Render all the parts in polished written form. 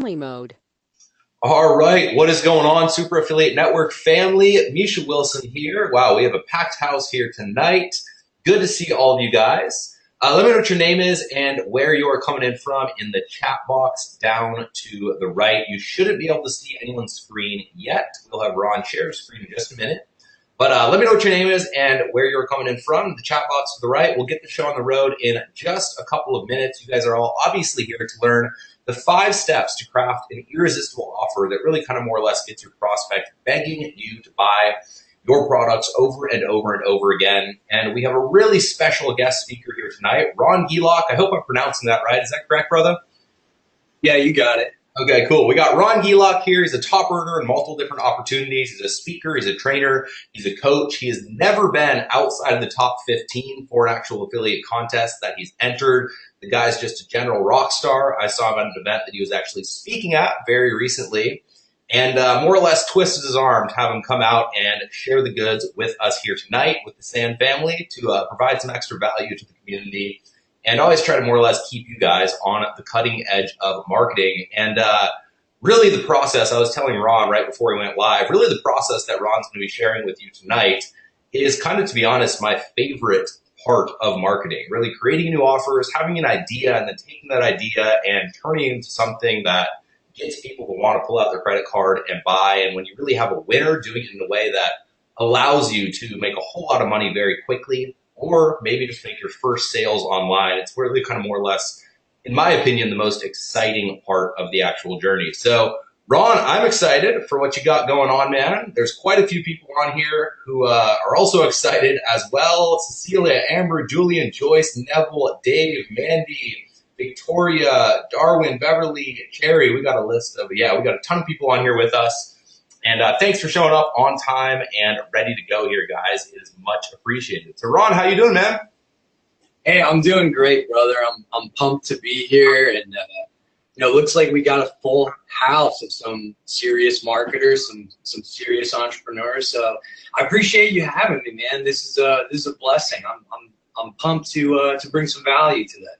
family mode. All right, what is going on, Super Affiliate Network family? Misha Wilson here. Wow, we have a packed house here tonight. Good to see all of you guys. Let me know what your name is and where you are coming in from in the chat box down to the right. You shouldn't be able to see anyone's screen yet. We'll have Ron share his screen in just a minute. But let me know what your name is and where you're coming in from. The chat box to the right. We'll get the show on the road in just a couple of minutes. You guys are all obviously here to learn the 5 steps to craft an irresistible offer that really kind of more or less gets your prospect begging you to buy your products over and over and over again. And we have a really special guest speaker here tonight, Ron Gielok. I hope I'm pronouncing that right. Is that correct, brother? Yeah, you got it. Okay, cool. We got Ron Gielok here. He's a top earner in multiple different opportunities. He's a speaker. He's a trainer. He's a coach. He has never been outside of the top 15 for an actual affiliate contest that he's entered. The guy's just a general rock star. I saw him at an event that he was actually speaking at very recently, and more or less twisted his arm to have him come out and share the goods with us here tonight with the Sand family to provide some extra value to the community and always try to more or less keep you guys on the cutting edge of marketing. And really the process, I was telling Ron right before he went live, really the process that Ron's going to be sharing with you tonight is kind of, to be honest, my favorite part of marketing. Really creating new offers, having an idea, and then taking that idea and turning it into something that gets people to want to pull out their credit card and buy. And when you really have a winner, doing it in a way that allows you to make a whole lot of money very quickly, or maybe just make your first sales online. It's really kind of more or less, in my opinion, the most exciting part of the actual journey. So, Ron, I'm excited for what you got going on, man. There's quite a few people on here who are also excited as well. Cecilia, Amber, Julian, Joyce, Neville, Dave, Mandy, Victoria, Darwin, Beverly, Cherry. We got a list of, we got a ton of people on here with us. And thanks for showing up on time and ready to go here, guys. It is much appreciated. So, Ron, how you doing, man? Hey, I'm doing great, brother. I'm pumped to be here, and looks like we got a full house of some serious marketers, some serious entrepreneurs. So, I appreciate you having me, man. This is a blessing. I'm pumped to bring some value to that.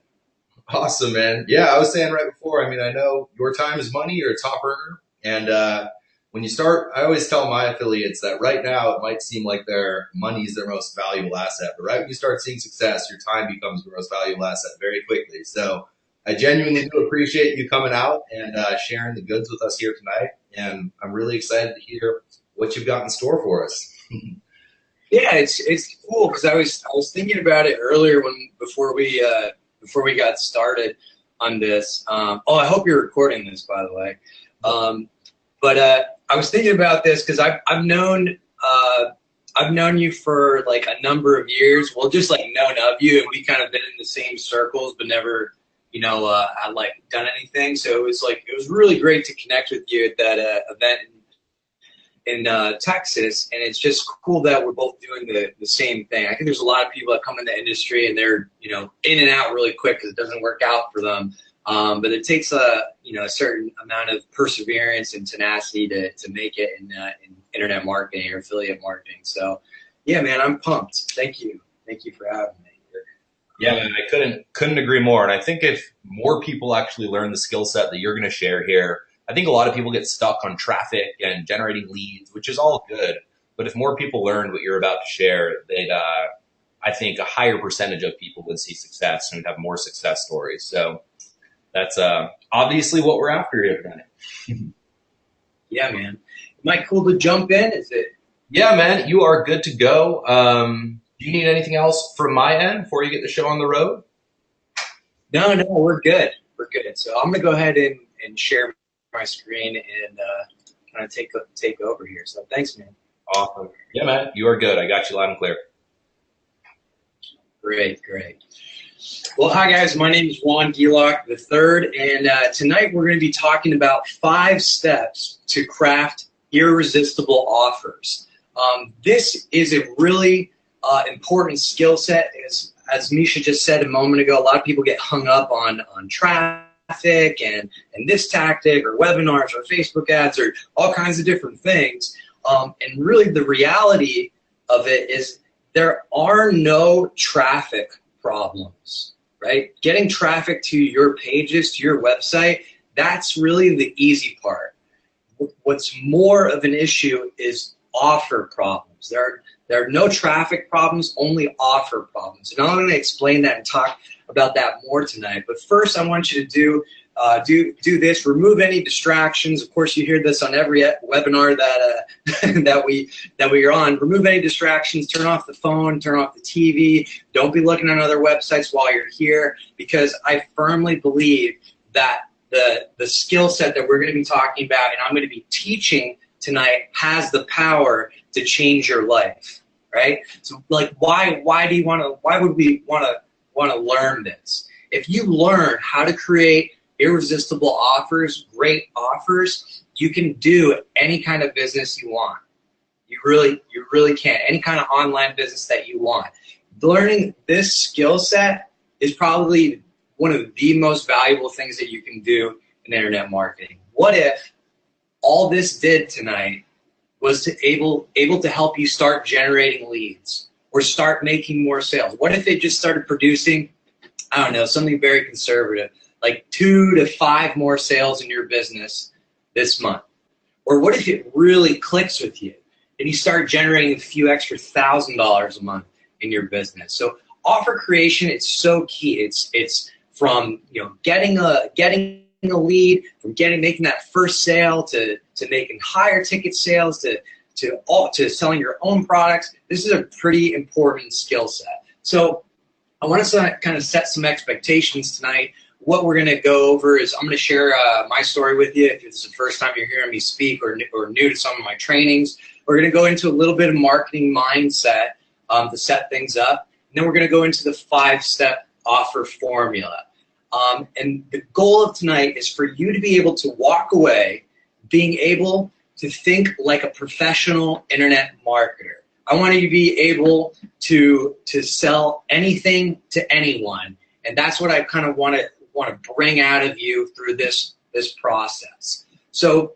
Awesome, man. Yeah, I was saying right before. I mean, I know your time is money. You're a top earner, and when you start, I always tell my affiliates that right now it might seem like their money is their most valuable asset, but right when you start seeing success, your time becomes your most valuable asset very quickly. So I genuinely do appreciate you coming out and sharing the goods with us here tonight, and I'm really excited to hear what you've got in store for us. Yeah, it's cool because I was thinking about it earlier before we got started on this. I hope you're recording this, by the way. But I was thinking about this because I've known you for like a number of years. Well, just like known of you, and we kind of been in the same circles, but never, had like done anything. So it was really great to connect with you at that event in Texas, and it's just cool that we're both doing the same thing. I think there's a lot of people that come in the industry and they're in and out really quick because it doesn't work out for them. But it takes a certain amount of perseverance and tenacity to make it in internet marketing or affiliate marketing. So, yeah, man, I'm pumped. Thank you for having me. Yeah, man, I couldn't agree more. And I think if more people actually learn the skill set that you're going to share here, I think a lot of people get stuck on traffic and generating leads, which is all good. But if more people learned what you're about to share, they'd I think a higher percentage of people would see success and would have more success stories. So that's obviously what we're after here tonight. Yeah, man. Am I cool to jump in? Is it? Yeah, man, you are good to go. Do you need anything else from my end before you get the show on the road? No, we're good. We're good. So I'm going to go ahead and share my screen and kind of take over here. So thanks, man. Awesome. Yeah, man, you are good. I got you loud and clear. Great. Well, hi, guys. My name is Ron Gielok III, and tonight we're going to be talking about 5 steps to craft irresistible offers. This is a really important skill set. As Misha just said a moment ago, a lot of people get hung up on traffic and this tactic or webinars or Facebook ads or all kinds of different things. And really the reality of it is there are no traffic problems, right? Getting traffic to your pages, to your website, That's really the easy part. What's more of an issue is offer problems. There are no traffic problems, only offer problems. And I'm going to explain that and talk about that more tonight. But first, I want you to do this. Remove any distractions. Of course, you hear this on every webinar that that we are on. Remove any distractions. Turn off the phone. Turn off the TV. Don't be looking at other websites while you're here, because I firmly believe that the skill set that we're going to be talking about and I'm going to be teaching tonight has the power to change your life, right? So, like, why would we want to learn this? If you learn how to create irresistible offers, great offers, you can do any kind of business you want. You really can. Any kind of online business that you want. Learning this skill set is probably one of the most valuable things that you can do in internet marketing. What if all this did tonight was to able to help you start generating leads or start making more sales? What if it just started producing, I don't know, something very conservative, like 2 to 5 more sales in your business this month? Or what if it really clicks with you and you start generating a few extra $1,000s a month in your business? So offer creation, it's so key. It's from getting a lead, from making that first sale to making higher ticket sales to selling your own products. This is a pretty important skill set. So I want to kind of set some expectations tonight. What we're going to go over is I'm going to share my story with you. If it's the first time you're hearing me speak or new to some of my trainings, we're going to go into a little bit of marketing mindset to set things up. And then we're going to go into the 5-step offer formula. And the goal of tonight is for you to be able to walk away being able to think like a professional internet marketer. I want you to be able to sell anything to anyone. And that's what I kind of want to bring out of you through this process. So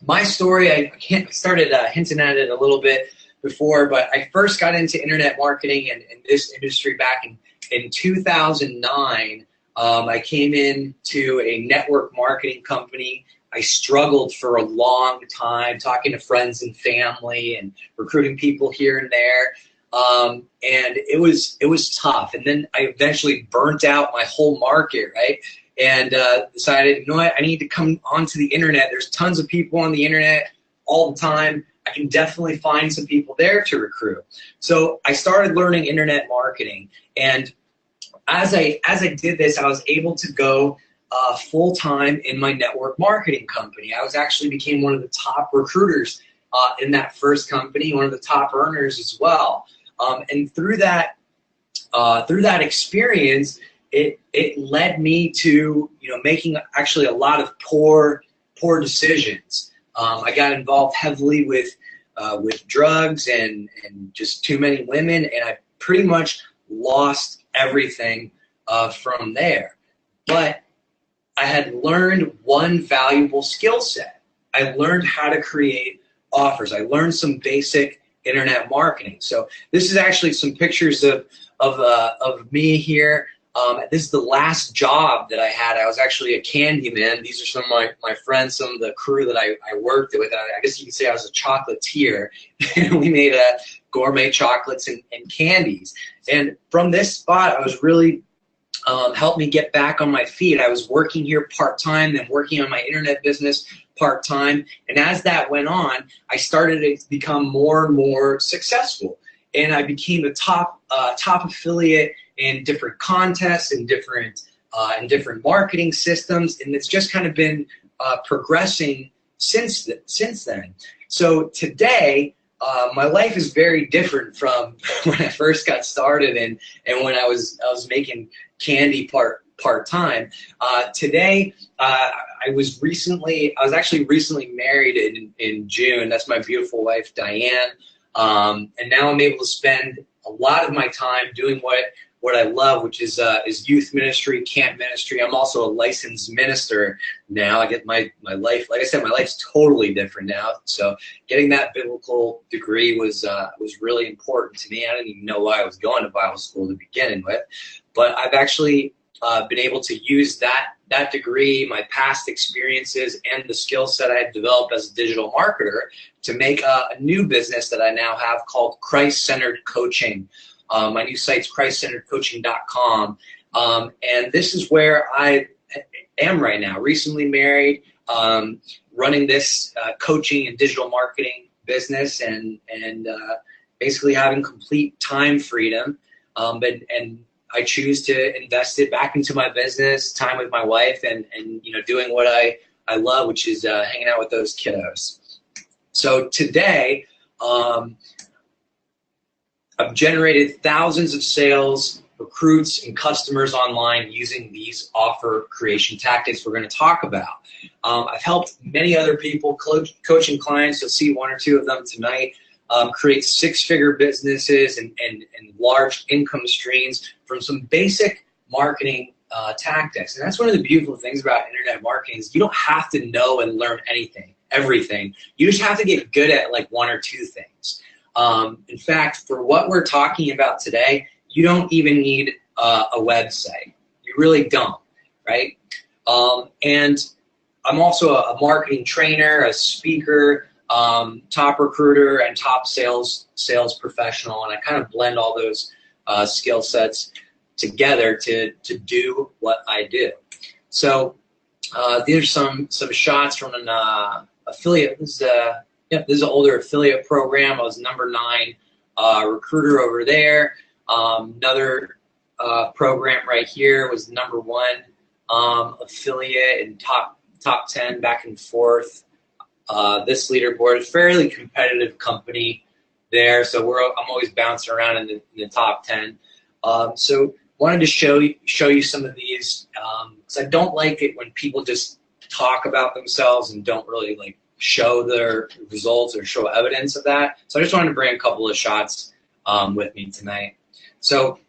my story, I started hinting at it a little bit before, but I first got into internet marketing and this industry back in 2009. I came into a network marketing company. I struggled for a long time talking to friends and family and recruiting people here and there. And it was tough. And then I eventually burnt out my whole market, right? And decided, you know what, I need to come onto the internet. There's tons of people on the internet all the time. I can definitely find some people there to recruit. So I started learning internet marketing. And as I did this, I was able to go full-time in my network marketing company. I became one of the top recruiters in that first company, one of the top earners as well. And through that experience, it led me to making actually a lot of poor decisions. I got involved heavily with drugs and just too many women, and I pretty much lost everything from there. But I had learned one valuable skill set. I learned how to create offers. I learned some basic internet marketing. So this is actually some pictures of me here. This is the last job that I had. I was actually a candy man. These are some of my friends, some of the crew that I worked with. I guess you can say I was a chocolatier. We made gourmet chocolates and candies. And from this spot, I was really helped me get back on my feet. I was working here part-time, then working on my internet business part-time. And as that went on, I started to become more and more successful. And I became a top affiliate in different contests and different marketing systems. And it's just kind of been progressing since then. So today, my life is very different from when I first got started and when I was making candy part-time. Today, I was actually recently married in June. That's my beautiful wife, Diane. And now I'm able to spend a lot of my time doing what I love, which is youth ministry, camp ministry. I'm also a licensed minister now. I get my life, like I said, my life's totally different now. So getting that biblical degree was really important to me. I didn't even know why I was going to Bible school to begin with, but I've actually been able to use that that degree, my past experiences, and the skill set I had developed as a digital marketer to make a new business that I now have called Christ-Centered Coaching. My new site's christcenteredcoaching.com. And this is where I am right now, recently married, running this coaching and digital marketing business, and basically having complete time freedom. And I choose to invest it back into my business, time with my wife, and doing what I love, which is hanging out with those kiddos. So today, I've generated thousands of sales, recruits, and customers online using these offer creation tactics we're going to talk about. I've helped many other people, coaching clients, you'll see one or two of them tonight, create six-figure businesses and large income streams from some basic marketing tactics. And that's one of the beautiful things about internet marketing is you don't have to know and learn everything. You just have to get good at like one or two things. In fact, for what we're talking about today, you don't even need a website. You really don't, right? And I'm also a marketing trainer, a speaker, top recruiter, and top sales professional, and I kind of blend all those skill sets together to do what I do. So these are some shots from an affiliate. This is an older affiliate program. I was number 9 recruiter over there. Another program right here was number 1 affiliate and top 10 back and forth. This leaderboard is a fairly competitive company there, so I'm always bouncing around in the top 10. So wanted to show you some of these because I don't like it when people just talk about themselves and don't really like show their results or show evidence of that. So I just wanted to bring a couple of shots with me tonight. So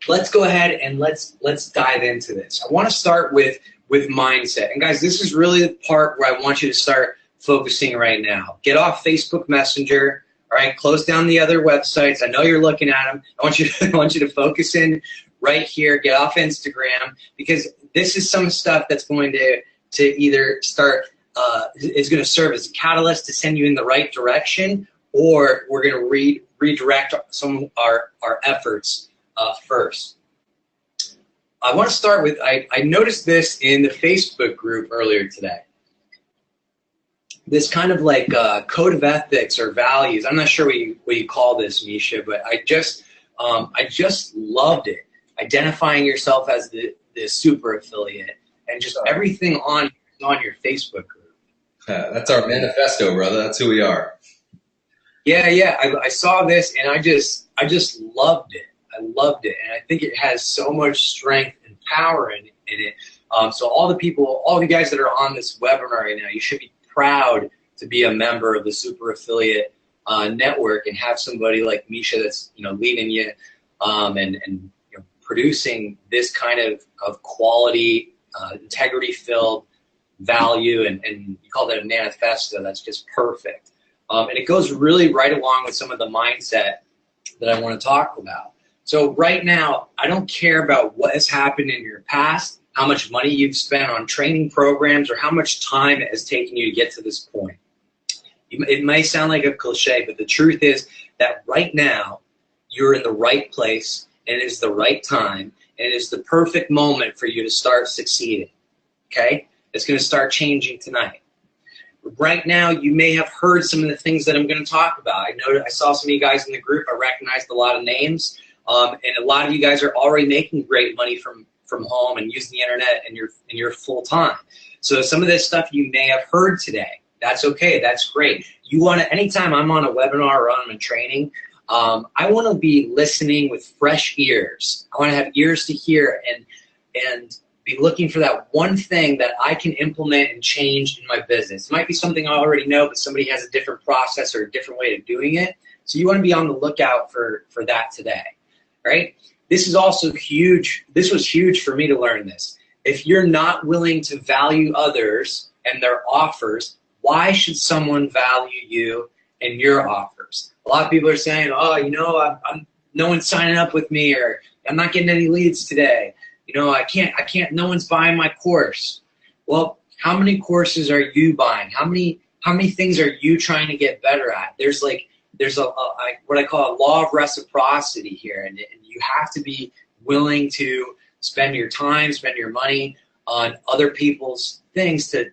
let's go ahead and let's dive into this. I want to start with mindset. And guys, this is really the part where I want you to start focusing right now. Get off Facebook Messenger. All right, close down the other websites. I know you're looking at them. I want you to focus in right here. Get off Instagram, because this is some stuff that's going to either start is going to serve as a catalyst to send you in the right direction, or we're going to redirect some of our efforts first. I want to start with, I noticed this in the Facebook group earlier today. This kind of like code of ethics or values. I'm not sure what you call this, Misha, but I just loved it. Identifying yourself as the super affiliate and just everything on your Facebook group. That's our manifesto, brother. That's who we are. Yeah. I saw this and I just loved it. I loved it, and I think it has so much strength and power in it. So all the you guys that are on this webinar right now, you should be proud to be a member of the Super Affiliate Network and have somebody like Misha that's leading you and producing this kind of quality, integrity-filled value, and you call that a manifesto. That's just perfect. And it goes really right along with some of the mindset that I want to talk about. So right now, I don't care about what has happened in your past, how much money you've spent on training programs, or how much time it has taken you to get to this point. It may sound like a cliche, but the truth is that right now, you're in the right place, and it is the right time, and it is the perfect moment for you to start succeeding, okay? It's going to start changing tonight. Right now, you may have heard some of the things that I'm going to talk about. I saw some of you guys in the group. I recognized a lot of names. And a lot of you guys are already making great money from home and using the internet in your full time. So some of this stuff you may have heard today. That's okay. That's great. You want to, anytime I'm on a webinar or on a training, I want to be listening with fresh ears. I want to have ears to hear and be looking for that one thing that I can implement and change in my business. It might be something I already know, but somebody has a different process or a different way of doing it. So you want to be on the lookout for that today. Right? This is also huge. This was huge for me to learn this. If you're not willing to value others and their offers, why should someone value you and your offers? A lot of people are saying, oh, I'm no one's signing up with me, or I'm not getting any leads today. I can't, no one's buying my course. Well, how many courses are you buying? How many things are you trying to get better at? There's what I call a law of reciprocity here, and you have to be willing to spend your time, spend your money on other people's things to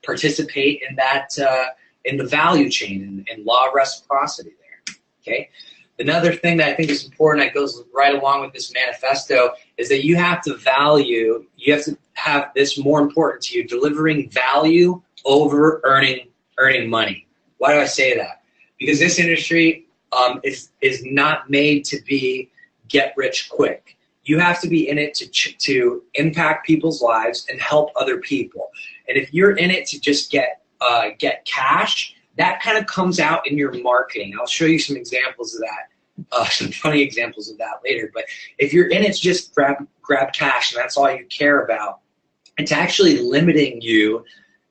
participate in that in the value chain and law of reciprocity there. Okay. Another thing that I think is important that goes right along with this manifesto is that you have to have this more important to you, delivering value over earning money. Why do I say that? Because this industry is not made to be get rich quick. You have to be in it to impact people's lives and help other people. And if you're in it to just get cash, that kind of comes out in your marketing. I'll show you some examples of that, some funny examples of that later. But if you're in it to just grab cash and that's all you care about, it's actually limiting you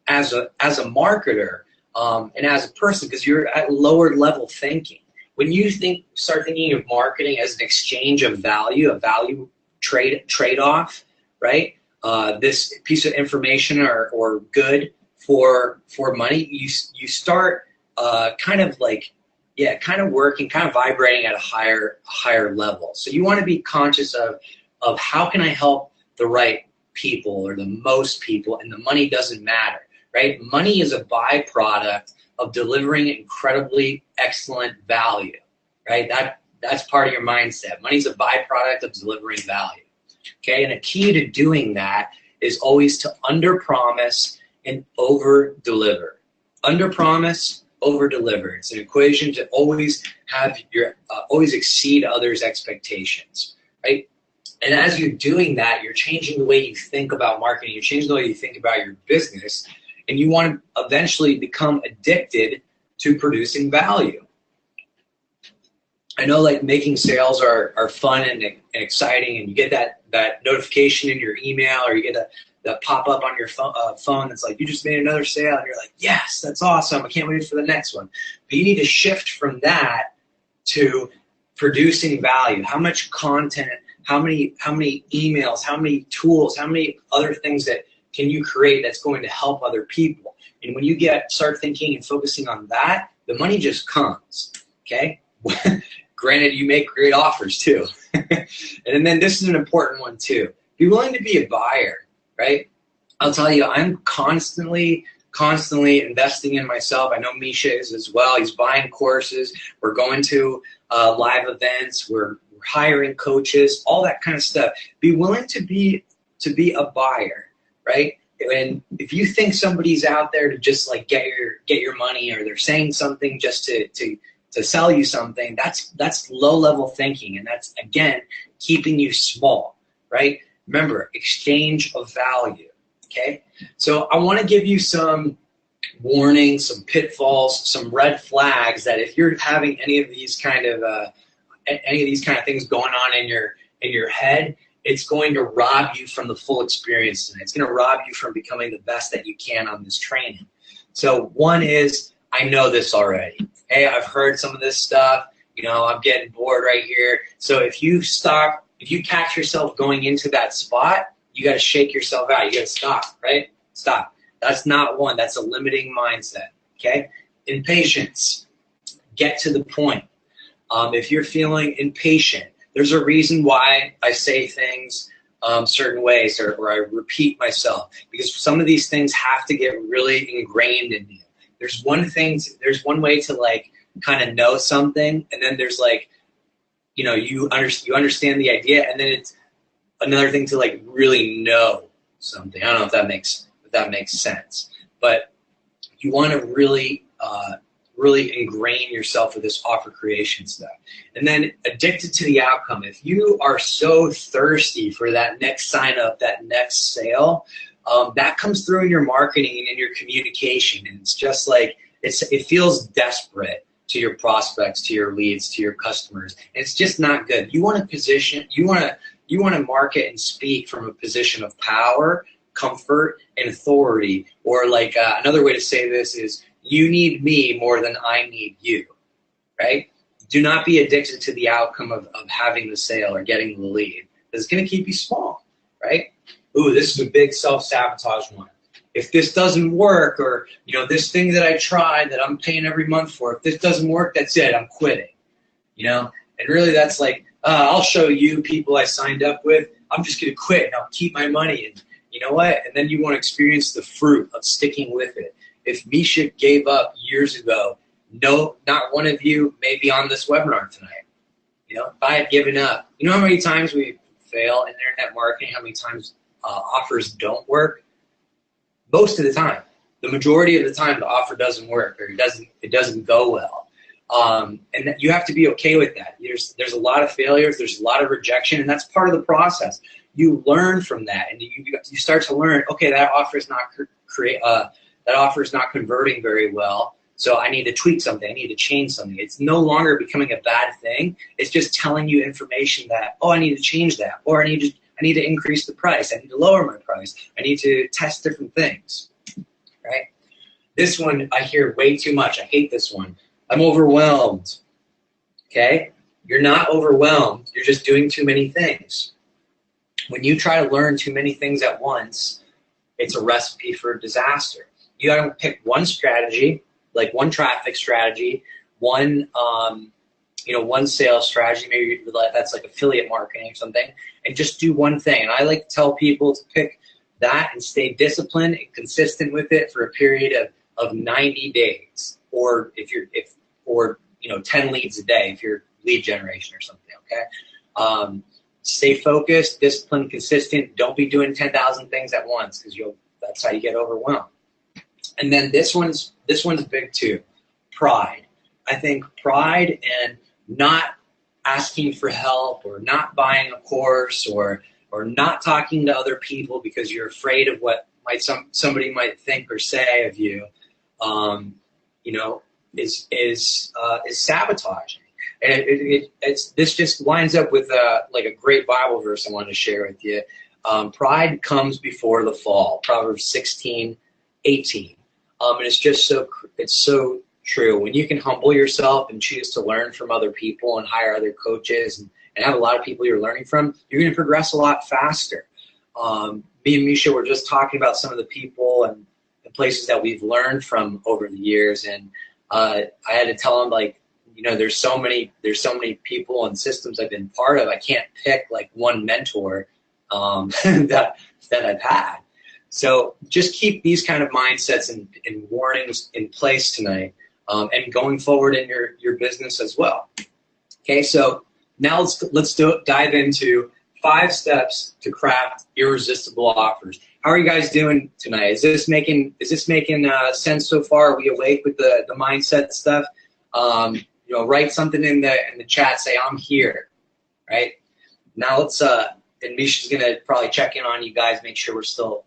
as a marketer and as a person, because you're at lower level thinking. When you start thinking of marketing as an exchange of value, a value trade-off, right? This piece of information or good for money, you start kind of working, kind of vibrating at a higher level. So you want to be conscious of how can I help the right people or the most people, and the money doesn't matter, right? Money is a byproduct of delivering incredibly excellent value, right? That's part of your mindset. Money's a byproduct of delivering value, okay? And a key to doing that is always to under-promise and over-deliver. Under-promise, over-deliver. It's an equation to always have always exceed others' expectations, right? And as you're doing that, you're changing the way you think about marketing. You're changing the way you think about your business. And you want to eventually become addicted to producing value. I know like making sales are fun and exciting, and you get that notification in your email, or you get that pop-up on your phone that's like, you just made another sale, and you're like, yes, that's awesome, I can't wait for the next one. But you need to shift from that to producing value. How much content, how many emails, how many tools, how many other things that can you create that's going to help other people? And when you start thinking and focusing on that, the money just comes, okay? Granted, you make great offers too. And then this is an important one too. Be willing to be a buyer, right? I'll tell you, I'm constantly investing in myself. I know Misha is as well. He's buying courses. We're going to live events. We're hiring coaches, all that kind of stuff. Be willing to be a buyer. Right? And if you think somebody's out there to just like get your money, or they're saying something just to sell you something, that's low level thinking, and that's again keeping you small, right? Remember, exchange of value. Okay? So I want to give you some warnings, some pitfalls, some red flags that if you're having any of these kind of things going on in your head, it's going to rob you from the full experience tonight. It's going to rob you from becoming the best that you can on this training. So one is, I know this already. Hey, I've heard some of this stuff. I'm getting bored right here. So if you catch yourself going into that spot, you got to shake yourself out. You got to stop, right? Stop. That's not one. That's a limiting mindset, okay? Impatience. Get to the point. If you're feeling impatient, there's a reason why I say things certain ways, or I repeat myself, because some of these things have to get really ingrained in you. There's one way to like kind of know something, and then there's like, you understand the idea, and then it's another thing to like really know something. I don't know if that makes sense, but you want to really ingrain yourself with this offer creation stuff. And then addicted to the outcome. If you are so thirsty for that next sign up, that next sale, that comes through in your marketing and in your communication. And it's just like, it feels desperate to your prospects, to your leads, to your customers. And it's just not good. You want to market and speak from a position of power, comfort, and authority. Or like another way to say this is, you need me more than I need you, right? Do not be addicted to the outcome of having the sale or getting the lead. It's going to keep you small, right? Ooh, this is a big self-sabotage one. If this doesn't work, or this thing that I tried that I'm paying every month for, if this doesn't work, that's it, I'm quitting. And really that's like, I'll show you people I signed up with, I'm just gonna quit and I'll keep my money, and you know what? And then you won't experience the fruit of sticking with it. If Misha gave up years ago, no, not one of you may be on this webinar tonight. If I had given up, how many times we fail in internet marketing, how many times offers don't work? Most of the time, the majority of the time, the offer doesn't work, or it doesn't go well, and you have to be okay with that. There's a lot of failures, there's a lot of rejection, and that's part of the process. You learn from that, and you start to learn. Okay, that offer is not converting very well, so I need to tweak something. I need to change something. It's no longer becoming a bad thing. It's just telling you information that I need to change that, or I need to increase the price. I need to lower my price. I need to test different things, right? This one I hear way too much. I hate this one. I'm overwhelmed, okay? You're not overwhelmed. You're just doing too many things. When you try to learn too many things at once, it's a recipe for disaster. You got to pick one strategy, like one traffic strategy, one sales strategy, maybe that's like affiliate marketing or something, and just do one thing. And I like to tell people to pick that and stay disciplined and consistent with it for a period of 90 days, or 10 leads a day if you're lead generation or something, okay? Stay focused, disciplined, consistent. Don't be doing 10,000 things at once, because that's how you get overwhelmed. And then this one's big too, pride. I think pride and not asking for help, or not buying a course, or not talking to other people because you're afraid of what somebody might think or say of you, is sabotaging. And this just lines up with like a great Bible verse I wanted to share with you. Pride comes before the fall, Proverbs 16:18. And it's just so true. When you can humble yourself and choose to learn from other people and hire other coaches and have a lot of people you're learning from, you're going to progress a lot faster. Me and Misha were just talking about some of the people and the places that we've learned from over the years, and I had to tell him, like, there's so many people and systems I've been part of. I can't pick like one mentor that I've had. So just keep these kind of mindsets and warnings in place tonight, and going forward in your business as well. Okay, so now let's dive into 5 steps to craft irresistible offers. How are you guys doing tonight? Is this making sense so far? Are we awake with the mindset stuff? Write something in the chat. Say I'm here. Right now, let's. And Misha's gonna probably check in on you guys, make sure we're still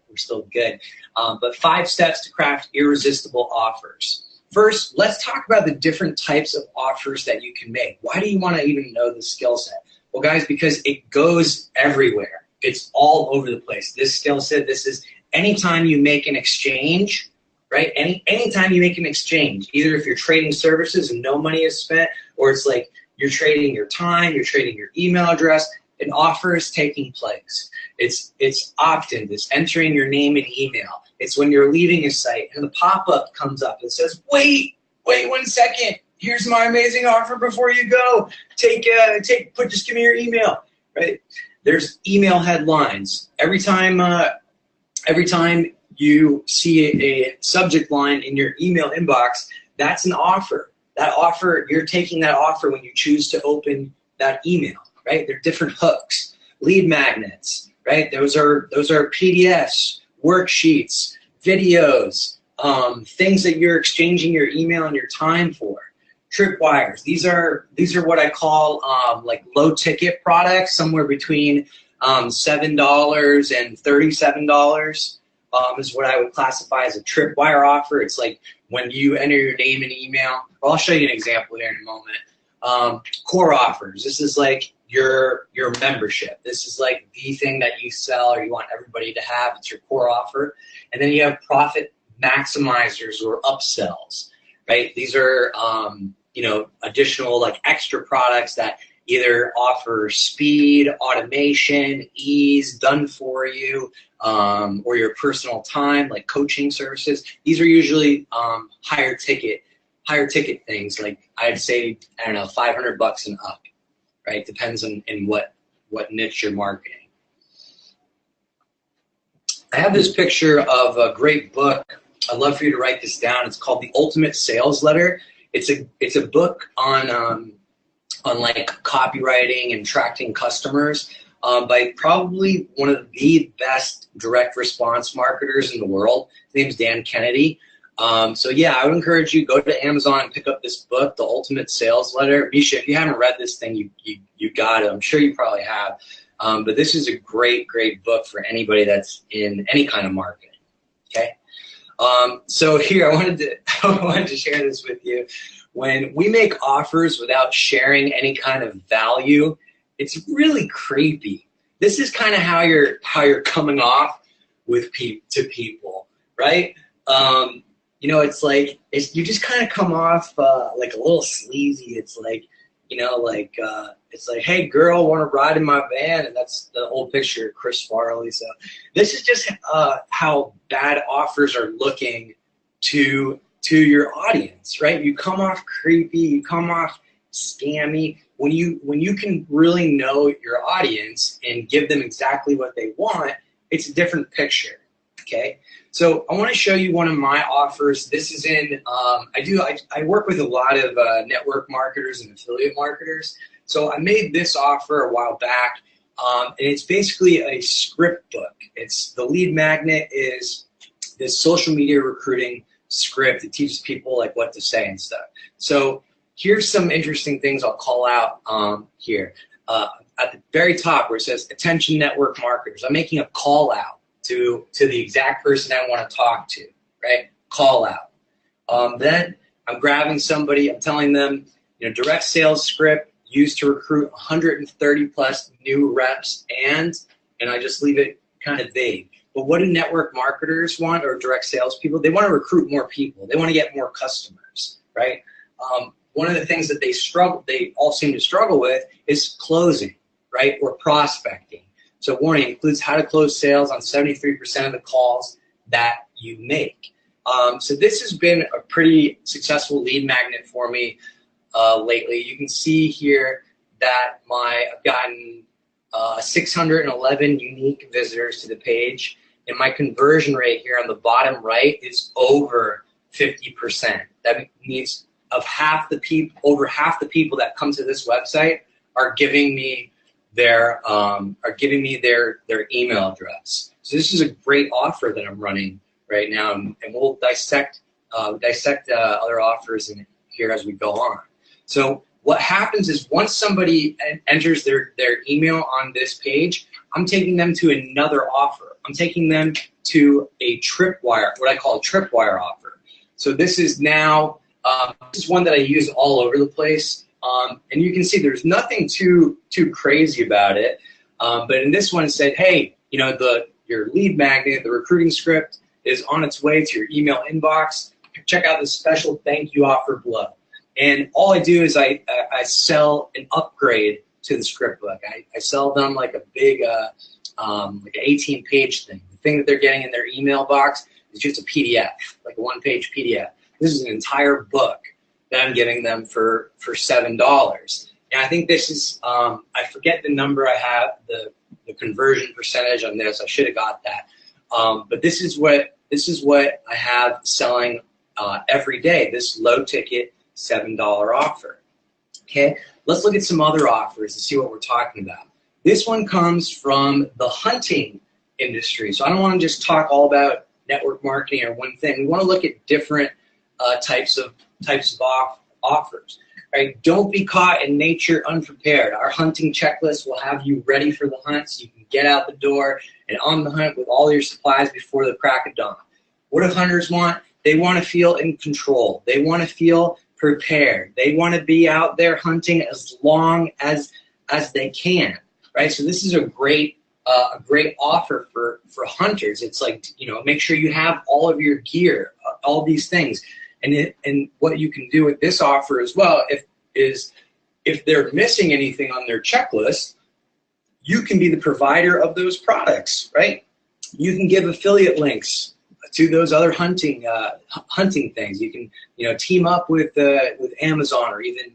good. But 5 steps to craft irresistible offers. First, let's talk about the different types of offers that you can make. Why do you want to even know the skill set? Well, guys, because it goes everywhere. It's all over the place. This skill set, this is anytime you make an exchange, right? Anytime you make an exchange, either if you're trading services and no money is spent, or it's like you're trading your time, you're trading your email address, an offer is taking place. It's opt-in, it's entering your name and email. It's when you're leaving a site and the pop-up comes up and says, wait 1 second, here's my amazing offer before you go. Just give me your email, right? There's email headlines. Every time you see a subject line in your email inbox, that's an offer. That offer, you're taking that offer when you choose to open that email, right? They're different hooks. Lead magnets, right? Those are PDFs, worksheets, videos, things that you're exchanging your email and your time for. Tripwires. These are what I call like low ticket products, somewhere between $7 and $37 is what I would classify as a tripwire offer. It's like when you enter your name and email. I'll show you an example here in a moment. Core offers. This is like your membership. This is like the thing that you sell or you want everybody to have. It's your core offer. And then you have profit maximizers or upsells, right? These are additional like extra products that either offer speed, automation, ease, done for you, or your personal time, like coaching services. These are usually higher ticket things. Like I'd say, I don't know, $500 and up, right? Depends on in what niche you're marketing. I have this picture of a great book. I'd love for you to write this down. It's called The Ultimate Sales Letter. It's a book on like copywriting and attracting customers by probably one of the best direct response marketers in the world. His name's Dan Kennedy. So yeah, I would encourage you, go to Amazon and pick up this book, The Ultimate Sales Letter. Misha, if you haven't read this thing, you got it. I'm sure you probably have. But this is a great book for anybody that's in any kind of marketing. Okay. So here, I wanted to share this with you. When we make offers without sharing any kind of value, it's really creepy. This is kind of how you're coming off with to people, right? You know, it's like you just kind of come off like a little sleazy. It's like, you know, like it's like, hey girl, want to ride in my van? And that's the old picture of Chris Farley. So this is just how bad offers are looking to your audience, right? You come off creepy, you come off scammy. When you can really know your audience and give them exactly what they want, it's a different picture. Okay, so I want to show you one of my offers. This is in I work with a lot of network marketers and affiliate marketers. So I made this offer a while back, and it's basically a script book. It's the lead magnet is this social media recruiting script. It teaches people like what to say and stuff. So here's some interesting things I'll call out here. At the very top where it says attention network marketers, I'm making a call out to the exact person I want to talk to, right? Call out. Then I'm grabbing somebody, I'm telling them, you know, direct sales script used to recruit 130 plus new reps, and I just leave it kind of vague. But what do network marketers want, or direct sales people? They want to recruit more people. They want to get more customers, right? One of the things that they all seem to struggle with is closing, right, or prospecting. So warning, includes how to close sales on 73% of the calls that you make. So this has been a pretty successful lead magnet for me lately. You can see here that I've gotten 611 unique visitors to the page, and my conversion rate here on the bottom right is over 50%. That means over half the people that come to this website are giving me their email address. So this is a great offer that I'm running right now, and we'll dissect other offers in here as we go on. So what happens is once somebody enters their email on this page, I'm taking them to another offer. I'm taking them to a tripwire, what I call a tripwire offer. So this is now this is one that I use all over the place. And you can see there's nothing too crazy about it. But in this one it said, hey, you know, your lead magnet, the recruiting script is on its way to your email inbox. Check out the special thank you offer below. And all I do is I sell an upgrade to the script book. I sell them like a big, like an 18-page thing. The thing that they're getting in their email box is just a PDF, like a one-page PDF. This is an entire book that I'm giving them for $7. And I think this is, I forget the number I have, the conversion percentage on this. I should have got that. But this is what I have selling every day, this low ticket $7 offer. Okay, let's look at some other offers and see what we're talking about. This one comes from the hunting industry. So I don't want to just talk all about network marketing or one thing. We want to look at different types of offers. Right? Don't be caught in nature unprepared. Our hunting checklist will have you ready for the hunt so you can get out the door and on the hunt with all your supplies before the crack of dawn. What do hunters want? They want to feel in control. They want to feel prepared. They want to be out there hunting as long as they can. Right? So this is a great offer for hunters. It's like, you know, make sure you have all of your gear, all these things. And what you can do with this offer as well is if they're missing anything on their checklist, you can be the provider of those products, right? You can give affiliate links to those other hunting things. You can, team up with Amazon, or even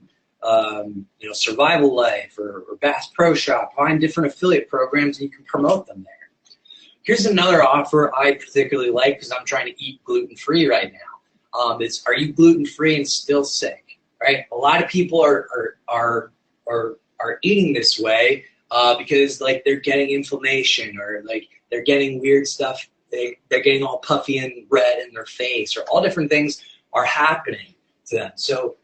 Survival Life or Bass Pro Shop. Find different affiliate programs and you can promote them there. Here's another offer I particularly like because I'm trying to eat gluten-free right now. It's, are you gluten-free and still sick? Right? A lot of people are eating this way because like they're getting inflammation, or like they're getting weird stuff. They're getting all puffy and red in their face, or all different things are happening to them. So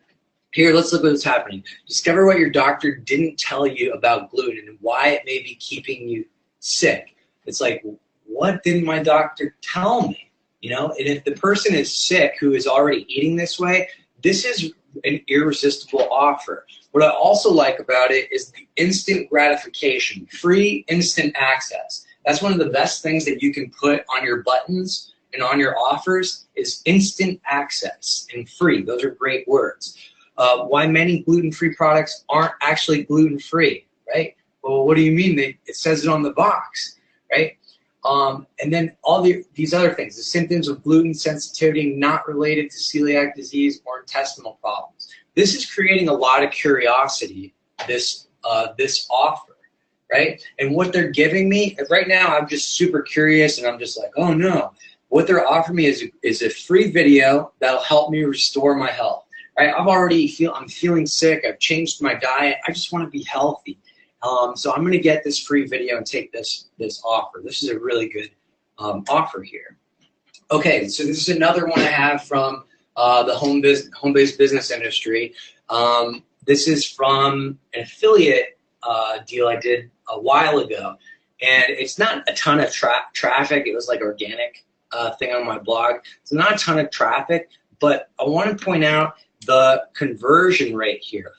here, let's look at what's happening. Discover what your doctor didn't tell you about gluten and why it may be keeping you sick. It's like, what didn't my doctor tell me? And if the person is sick who is already eating this way, this is an irresistible offer. What I also like about it is the instant gratification, free instant access. That's one of the best things that you can put on your buttons and on your offers is instant access and free. Those are great words. Why many gluten-free products aren't actually gluten-free, right? Well, what do you mean? It says it on the box, right? And then all these other things, the symptoms of gluten sensitivity not related to celiac disease or intestinal problems. This is creating a lot of curiosity, this offer, right? And what they're giving me, right now I'm just super curious and I'm just like, oh no. What they're offering me is a free video that'll help me restore my health, right? I'm feeling sick, I've changed my diet, I just want to be healthy. So I'm going to get this free video and take this offer. This is a really good offer here. Okay, so this is another one I have from the home-based business industry. This is from an affiliate deal I did a while ago, and it's not a ton of traffic. It was like organic thing on my blog. It's not a ton of traffic, but I want to point out the conversion rate here.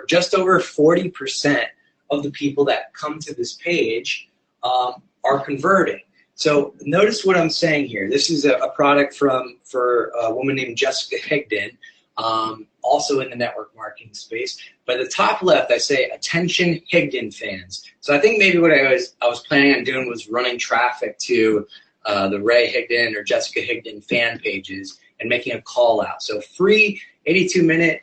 Just over 40% of the people that come to this page are converting. So notice what I'm saying here. This is a product for a woman named Jessica Higdon, also in the network marketing space. By the top left, I say, attention Higdon fans. So I think maybe what I was planning on doing was running traffic to the Ray Higdon or Jessica Higdon fan pages and making a call out. So free 82-minute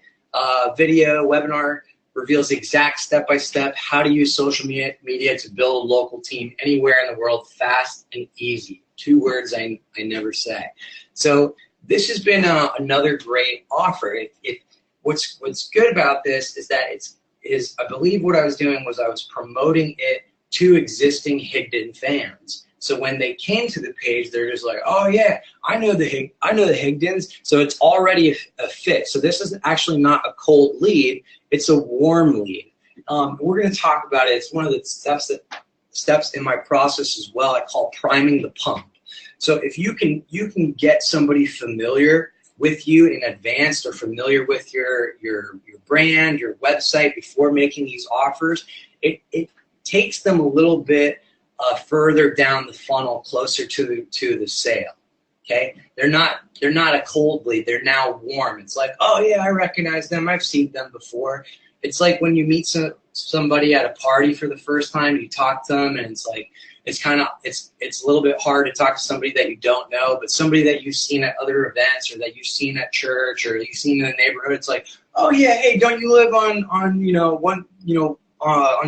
video webinar reveals the exact step-by-step how to use social media to build a local team anywhere in the world fast and easy. 2 words I never say. So this has been another great offer. What's good about this is that I believe what I was doing was I was promoting it to existing Higdon fans. So when they came to the page, they're just like, oh yeah, I know the Higdons, so it's already a fit. So this is actually not a cold lead, it's a warm lead. We're going to talk about it. It's one of the steps in my process as well. I call priming the pump. So if you can get somebody familiar with you in advance, or familiar with your brand, your website before making these offers, it takes them a little bit further down the funnel, closer to the sale. Okay, they're not a cold lead. They're now warm. It's like, oh yeah, I recognize them. I've seen them before. It's like when you meet somebody at a party for the first time, you talk to them, and it's like it's a little bit hard to talk to somebody that you don't know, but somebody that you've seen at other events, or that you've seen at church, or you've seen in the neighborhood. It's like, oh yeah, hey, don't you live on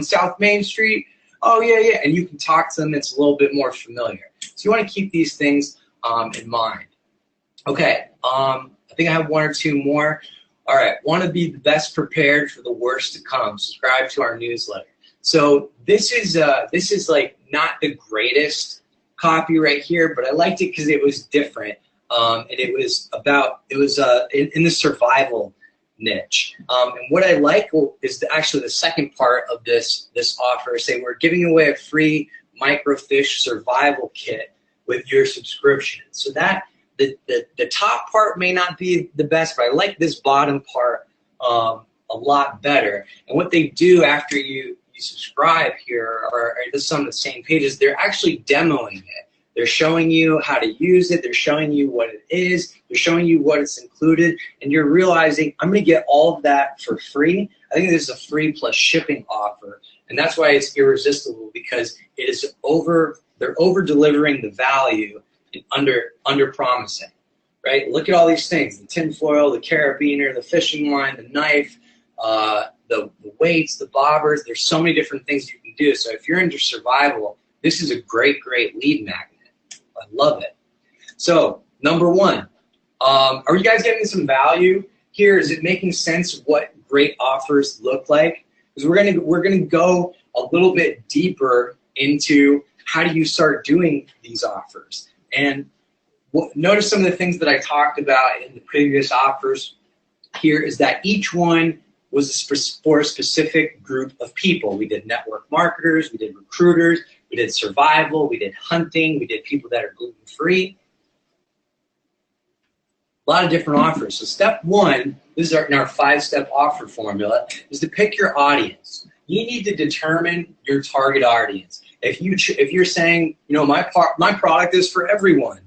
South Main Street? Oh yeah, and you can talk to them. It's a little bit more familiar. So you want to keep these things in mind. Okay, I think I have 1 or 2 more. All right, want to be the best prepared for the worst to come. Subscribe to our newsletter. So this is like not the greatest copy right here, but I liked it because it was different, and it was in the survival niche. And what I like is actually the second part of this offer, saying we're giving away a free microfish survival kit with your subscription. So that the top part may not be the best, but I like this bottom part a lot better. And what they do after you subscribe here, or this is on the same pages, they're actually demoing it. They're showing you how to use it. They're showing you what it is. They're showing you what it's included. And you're realizing, I'm going to get all of that for free. I think this is a free plus shipping offer, and that's why it's irresistible, because it is they're over delivering the value and under promising, right? Look at all these things: the tinfoil, the carabiner, the fishing line, the knife, the weights, the bobbers. There's so many different things you can do. So if you're into survival, this is a great lead magnet. I love it. So number one, are you guys getting some value here? Is it making sense of what great offers look like? Because we're gonna go a little bit deeper into how do you start doing these offers. And notice some of the things that I talked about in the previous offers here is that each one was for a specific group of people. We did network marketers, we did recruiters, we did survival, we did hunting, we did people that are gluten-free. A lot of different offers. So step one, this is in our 5-step offer formula, is to pick your audience. You need to determine your target audience. If you're saying, you know, my product is for everyone,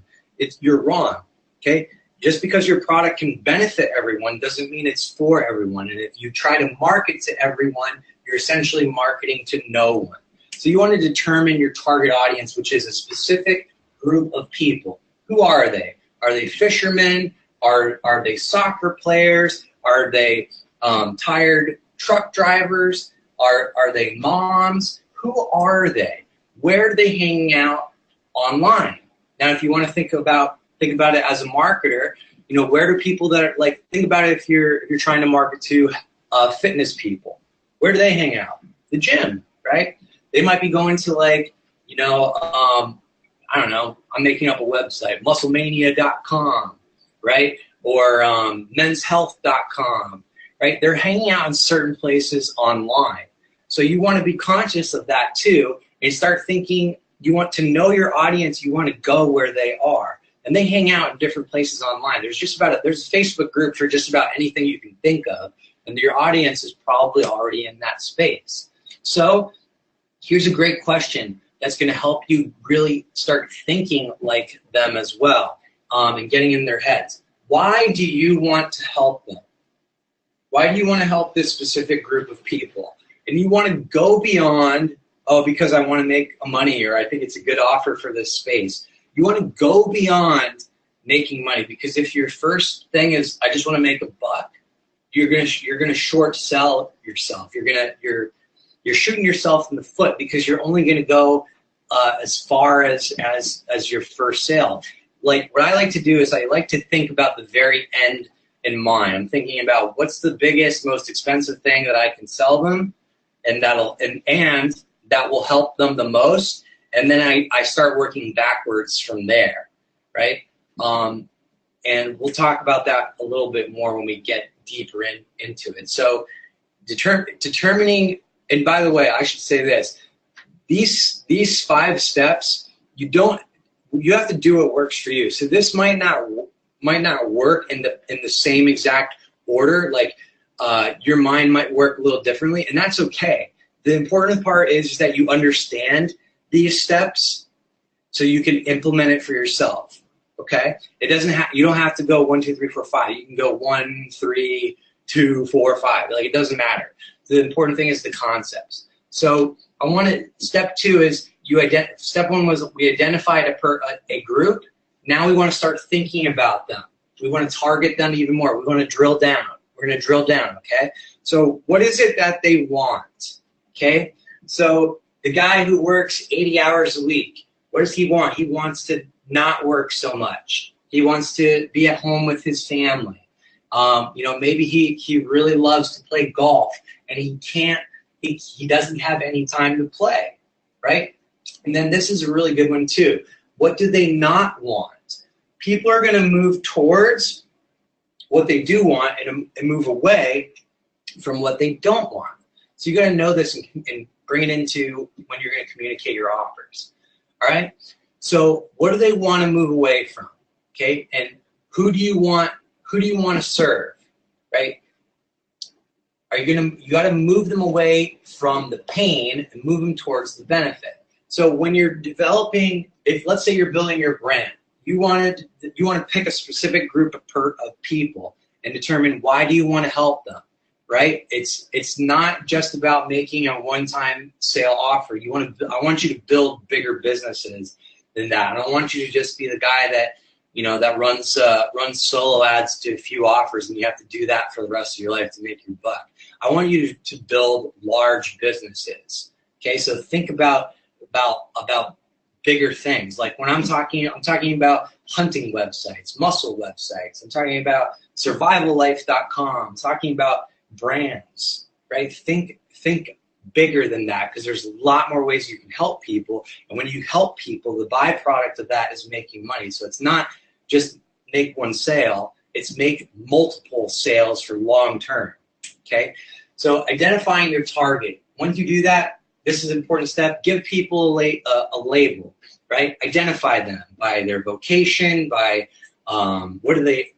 you're wrong. Okay, just because your product can benefit everyone doesn't mean it's for everyone. And if you try to market to everyone, you're essentially marketing to no one. So you want to determine your target audience, which is a specific group of people. Who are they? Are they fishermen? Are they soccer players? Are they tired truck drivers? Are they moms? Who are they? Where are they hanging out online? Now, if you want to think about it as a marketer, you know, where do people that are like, think about it if you're trying to market to fitness people. Where do they hang out? The gym, right? They might be going to like, you know, I don't know, I'm making up a website, musclemania.com. Right? Or menshealth.com, right? They're hanging out in certain places online. So you want to be conscious of that too, and start thinking, you want to know your audience, you want to go where they are. And they hang out in different places online. There's a Facebook group for just about anything you can think of, and your audience is probably already in that space. So here's a great question that's going to help you really start thinking like them as well. And getting in their heads. Why do you want to help them? Why do you want to help this specific group of people? And you want to go beyond, oh, because I want to make money, or I think it's a good offer for this space. You want to go beyond making money, because if your first thing is, I just want to make a buck, you're gonna short sell yourself. You're shooting yourself in the foot, because you're only gonna go as far as your first sale. Like, what I like to do is I like to think about the very end in mind. I'm thinking about what's the biggest, most expensive thing that I can sell them, and that will help them the most. And then I start working backwards from there, right? And we'll talk about that a little bit more when we get deeper into it. So determining, and by the way, I should say this, these 5 steps, you have to do what works for you. So this might not work in the same exact order. Like your mind might work a little differently, and that's okay. The important part is that you understand these steps so you can implement it for yourself. Okay? You don't have to go 1, 2, 3, 4, 5. You can go 1, 3, 2, 4, 5. Like, it doesn't matter. The important thing is the concepts. So step 2 is step 1 was we identified a group. Now we want to start thinking about them. We want to target them even more. We want to drill down. We're going to drill down, okay? So what is it that they want, okay? So the guy who works 80 hours a week, what does he want? He wants to not work so much. He wants to be at home with his family. Maybe he really loves to play golf, and he doesn't have any time to play, right? And then this is a really good one too. What do they not want? People are going to move towards what they do want and move away from what they don't want. So you got to know this and bring it into when you're going to communicate your offers. All right? So what do they want to move away from? Okay? And who do you want to serve? Right? You got to move them away from the pain and move them towards the benefit. So when you're developing, let's say you're building your brand, you want to pick a specific group of people and determine why do you want to help them. right? It's not just about making a one-time sale offer. I want you to build bigger businesses than that. I don't want you to just be the guy that, that runs solo ads to a few offers, and you have to do that for the rest of your life to make your buck. I want you to build large businesses. Okay, so think about bigger things. Like when I'm talking about hunting websites, muscle websites. I'm talking about survivallife.com. I'm talking about brands, right? Think bigger than that, because there's a lot more ways you can help people. And when you help people, the byproduct of that is making money. So it's not just make one sale, it's make multiple sales for long term. Okay, so identifying your target. Once you do that, this is an important step. Give people a label, right? Identify them by their vocation, by what do they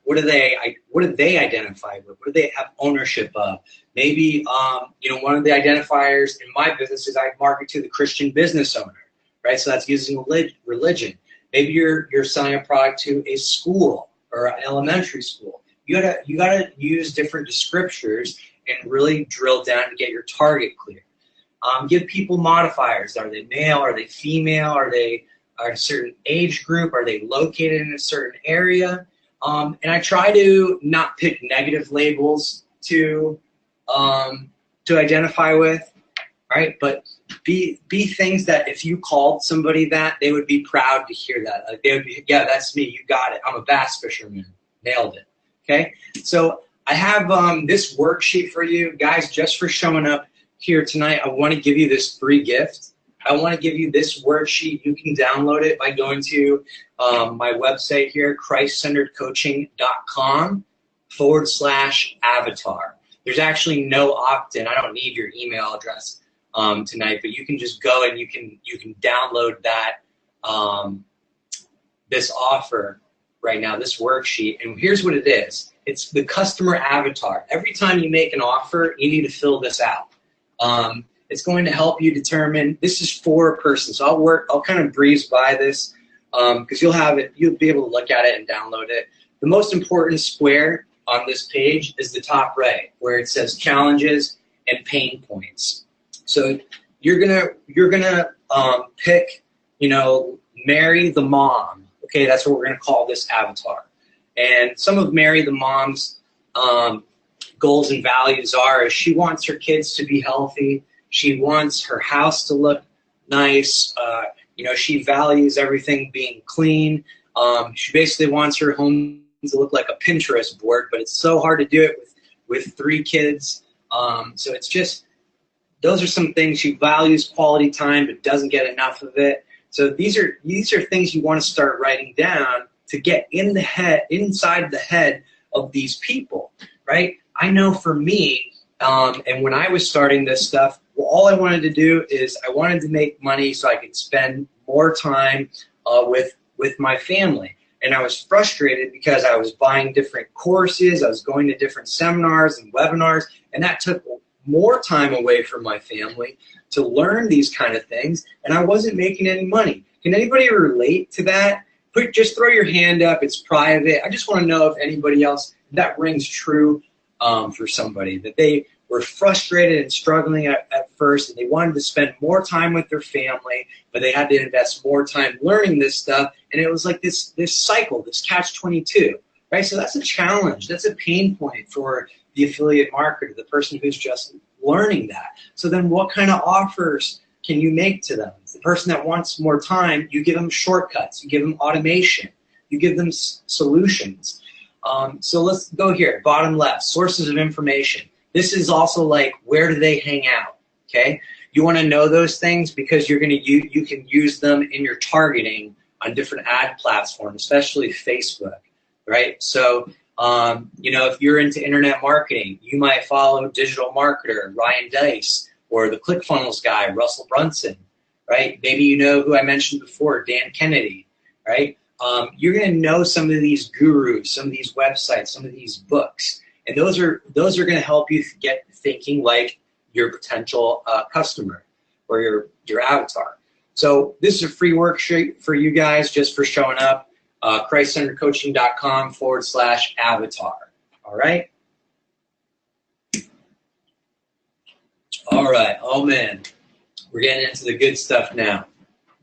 identify with? What do they have ownership of? Maybe one of the identifiers in my business is I market to the Christian business owner, right? So that's using religion. Maybe you're selling a product to a school or an elementary school. You gotta use different descriptors and really drill down to get your target clear. Give people modifiers. Are they male? Are they female? Are they a certain age group? Are they located in a certain area? And I try to not pick negative labels to identify with, right? But be things that if you called somebody that, they would be proud to hear that. Like they would be, yeah, that's me. You got it. I'm a bass fisherman. Nailed it. Okay. So I have this worksheet for you guys, just for showing up here tonight. I want to give you this free gift. I want to give you this worksheet. You can download it by going to my website here, christcenteredcoaching.com/avatar. There's actually no opt-in. I don't need your email address tonight, but you can just go and you can download that this offer right now, this worksheet. And here's what it is. It's the customer avatar. Every time you make an offer, you need to fill this out. It's going to help you determine, this is for a person. So I'll kind of breeze by this because you'll be able to look at it and download it. The most important square on this page is the top right, where it says challenges and pain points. So you're gonna pick, Mary the mom. Okay, that's what we're gonna call this avatar. And some of Mary the mom's goals and values is she wants her kids to be healthy. She wants her house to look nice. She values everything being clean. She basically wants her home to look like a Pinterest board, but it's so hard to do it with 3 kids. So it's just, those are some things. She values quality time, but doesn't get enough of it. So these are things you want to start writing down to get inside the head of these people, right? I know for me, and when I was starting this stuff, all I wanted to do is I wanted to make money so I could spend more time with my family. And I was frustrated because I was buying different courses, I was going to different seminars and webinars, and that took more time away from my family to learn these kind of things, and I wasn't making any money. Can anybody relate to that? Just throw your hand up. It's private. I just want to know if anybody else, that rings true for somebody, that they were frustrated and struggling at first, and they wanted to spend more time with their family, but they had to invest more time learning this stuff, and it was like this cycle, this catch-22, right? So that's a challenge. That's a pain point for the affiliate marketer, the person who's just learning that. So then what kind of offers can you make to them? The person that wants more time, you give them shortcuts, you give them automation, you give them solutions. So let's go here, bottom left, sources of information. This is also like, where do they hang out, okay? You want to know those things because you can use them in your targeting on different ad platforms, especially Facebook, right? So, if you're into internet marketing, you might follow digital marketer Ryan Dice or the ClickFunnels guy, Russell Brunson, right? Maybe you know who I mentioned before, Dan Kennedy, right? You're going to know some of these gurus, some of these websites, some of these books, and those are going to help you get thinking like your potential customer or your avatar. So this is a free worksheet for you guys just for showing up. christcenteredcoaching.com/avatar. All right. All right. Oh, man. We're getting into the good stuff now.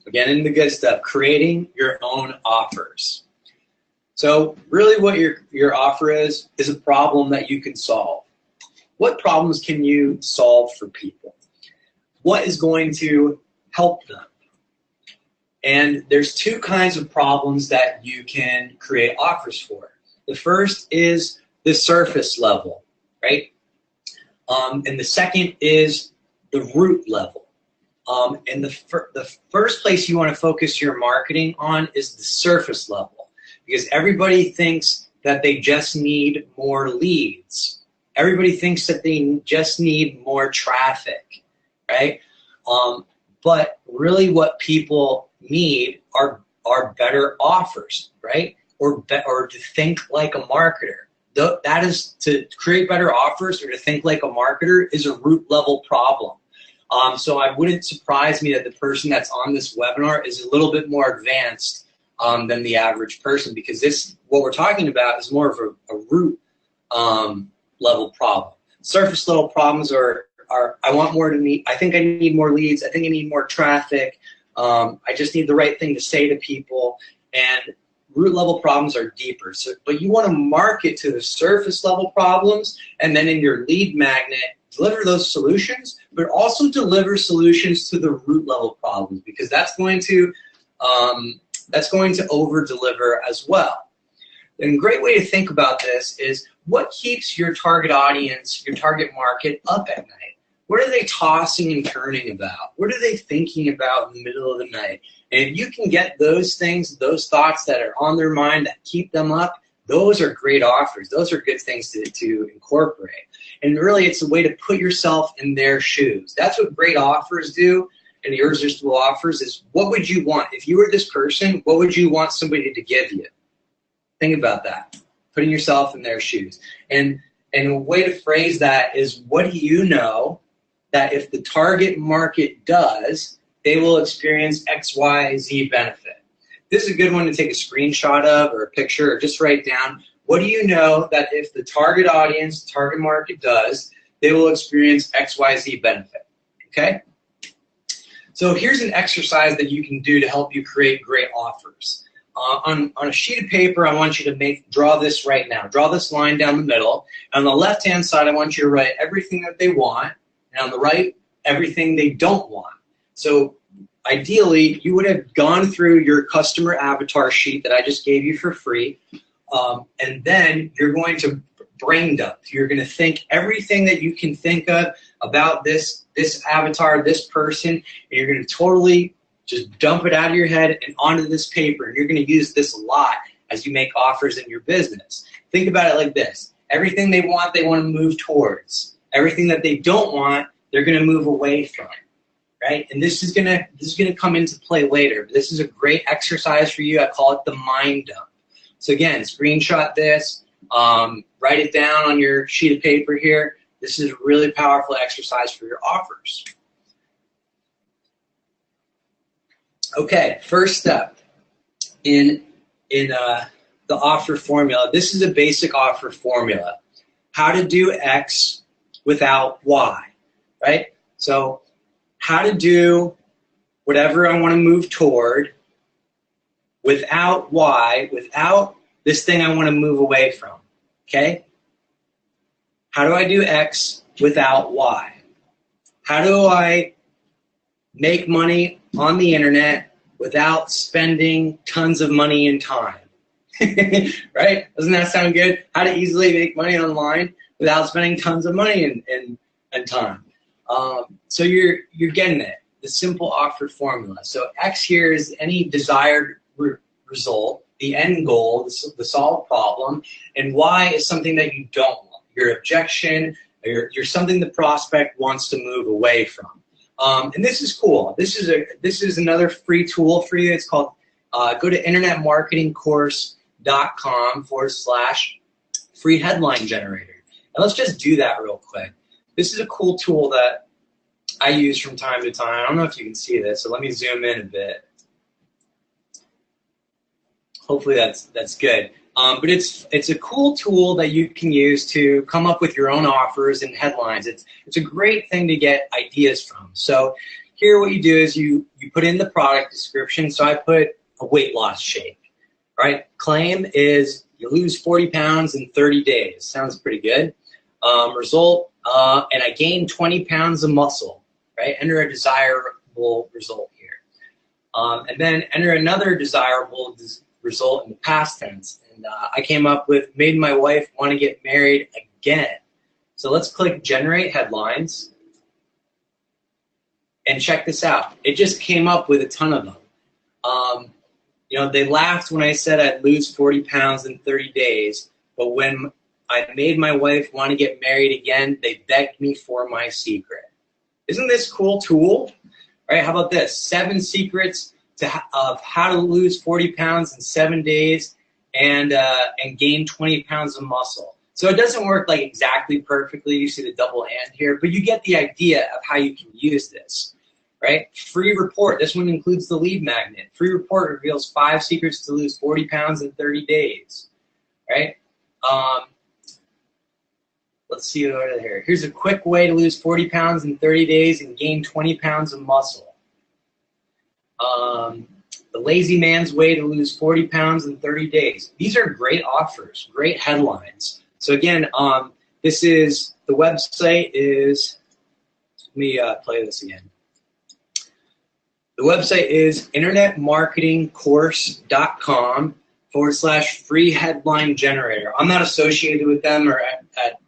We're getting into the good stuff. Creating your own offers. So really what your offer is a problem that you can solve. What problems can you solve for people? What is going to help them? And there's two kinds of problems that you can create offers for. The first is the surface level, right? And the second is the root level. And the first place you want to focus your marketing on is the surface level, because everybody thinks that they just need more leads. Everybody thinks that they just need more traffic, right? But really what people need are better offers, right? Or to think like a marketer. That is, to create better offers or to think like a marketer is a root level problem. So I wouldn't surprise me that the person that's on this webinar is a little bit more advanced than the average person, because what we're talking about is more of a root level problem. Surface level problems are I want more to meet. I think I need more leads. I think I need more traffic. I just need the right thing to say to people. And root level problems are deeper. So, but you want to market to the surface level problems, and then in your lead magnet, deliver those solutions, but also deliver solutions to the root level problems, because that's going to over deliver as well. And a great way to think about this is, what keeps your target audience, your target market up at night? What are they tossing and turning about? What are they thinking about in the middle of the night? And if you can get those things, those thoughts that are on their mind that keep them up, those are great offers. Those are good things to incorporate. And really, it's a way to put yourself in their shoes. That's what great offers do, and irresistible offers is, what would you want? If you were this person, what would you want somebody to give you? Think about that, putting yourself in their shoes. And a way to phrase that is, what do you know that if the target market does, they will experience X, Y, Z benefit? This is a good one to take a screenshot of, or a picture, or just write down. What do you know that if the target audience, target market does, they will experience X, Y, Z benefit? Okay? So here's an exercise that you can do to help you create great offers. On a sheet of paper, I want you to draw this right now. Draw this line down the middle. On the left-hand side, I want you to write everything that they want. And on the right, everything they don't want. So ideally, you would have gone through your customer avatar sheet that I just gave you for free. And then you're going to brain dump. You're going to think everything that you can think of about this avatar, this person, and you're going to totally just dump it out of your head and onto this paper. And you're going to use this a lot as you make offers in your business. Think about it like this. Everything they want to move towards. Everything that they don't want, they're going to move away from. Right? And this is gonna come into play later. This is a great exercise for you. I call it the mind dump. So again, screenshot this, write it down on your sheet of paper here. This is a really powerful exercise for your offers. Okay, first step in the offer formula. This is a basic offer formula. How to do X without Y, right? So how to do whatever I want to move toward without Y, without this thing I want to move away from, okay? How do I do X without Y? How do I make money on the internet without spending tons of money and time? Right? Doesn't that sound good? How to easily make money online without spending tons of money and time. So you're getting it, the simple offer formula. So X here is any desired result, the end goal, the solved problem, and Y is something that you don't want, your objection, or you're something the prospect wants to move away from. And this is cool. This is another free tool for you. It's called, go to internetmarketingcourse.com/free headline generator. And let's just do that real quick. This is a cool tool that I use from time to time. I don't know if you can see this, so let me zoom in a bit. Hopefully that's good. But it's a cool tool that you can use to come up with your own offers and headlines. It's a great thing to get ideas from. So here what you do is you put in the product description. So I put a weight loss shake, right? Claim is you lose 40 pounds in 30 days. Sounds pretty good. Result, and I gained 20 pounds of muscle, right? Enter a desirable result here. And then enter another desirable result in the past tense. And I came up with made my wife want to get married again. So let's click generate headlines. And check this out. It just came up with a ton of them. You know, they laughed when I said I'd lose 40 pounds in 30 days. But when I made my wife want to get married again, they begged me for my secret. Isn't this a cool tool? All right, how about this? 7 secrets of how to lose 40 pounds in 7 days and gain 20 pounds of muscle. So it doesn't work like exactly perfectly. You see the double and here, but you get the idea of how you can use this, right? Free report. This one includes the lead magnet. Free report reveals 5 secrets to lose 40 pounds in 30 days, right? Let's see over here. Here's a quick way to lose 40 pounds in 30 days and gain 20 pounds of muscle. The lazy man's way to lose 40 pounds in 30 days. These are great offers, great headlines. So again, this is, the website is, let me play this again. The website is internetmarketingcourse.com/free headline generator. I'm not associated with them or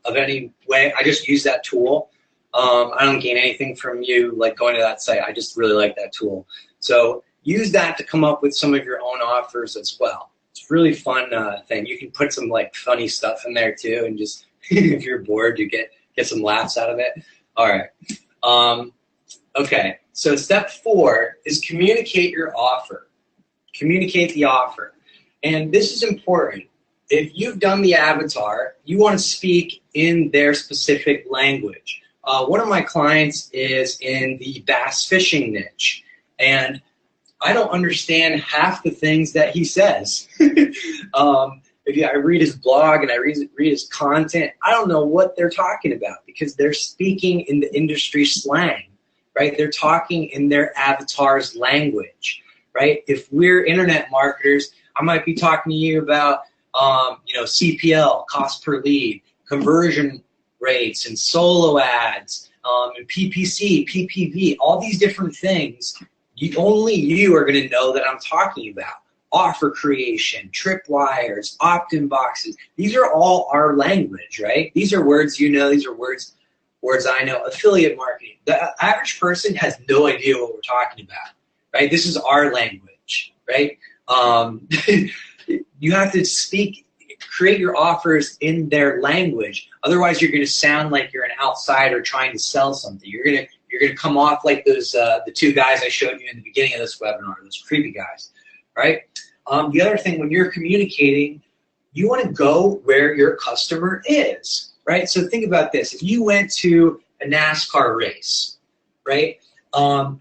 of any way. I just use that tool. I don't gain anything from you like going to that site. I just really like that tool. So use that to come up with some of your own offers as well. It's a really fun thing. You can put some like funny stuff in there too, and just if you're bored, you get some laughs out of it. All right. Okay. So step 4 is communicate your offer. Communicate the offer. And this is important. If you've done the avatar, you want to speak in their specific language. One of my clients is in the bass fishing niche, and I don't understand half the things that he says. If I read his blog and I read his content, I don't know what they're talking about because they're speaking in the industry slang, right? They're talking in their avatar's language, right? If we're internet marketers, I might be talking to you about, CPL, cost per lead, conversion rates, and solo ads, and PPC, PPV, all these different things. Only you are going to know that I'm talking about. Offer creation, tripwires, opt-in boxes. These are all our language, right? These are words you know. These are words I know. Affiliate marketing. The average person has no idea what we're talking about, right? This is our language, right? You have to create your offers in their language. Otherwise, you're going to sound like you're an outsider trying to sell something. You're going to come off like those the 2 guys I showed you in the beginning of this webinar, those creepy guys, right? The other thing, when you're communicating, you want to go where your customer is, right? So think about this. If you went to a NASCAR race, right? I'm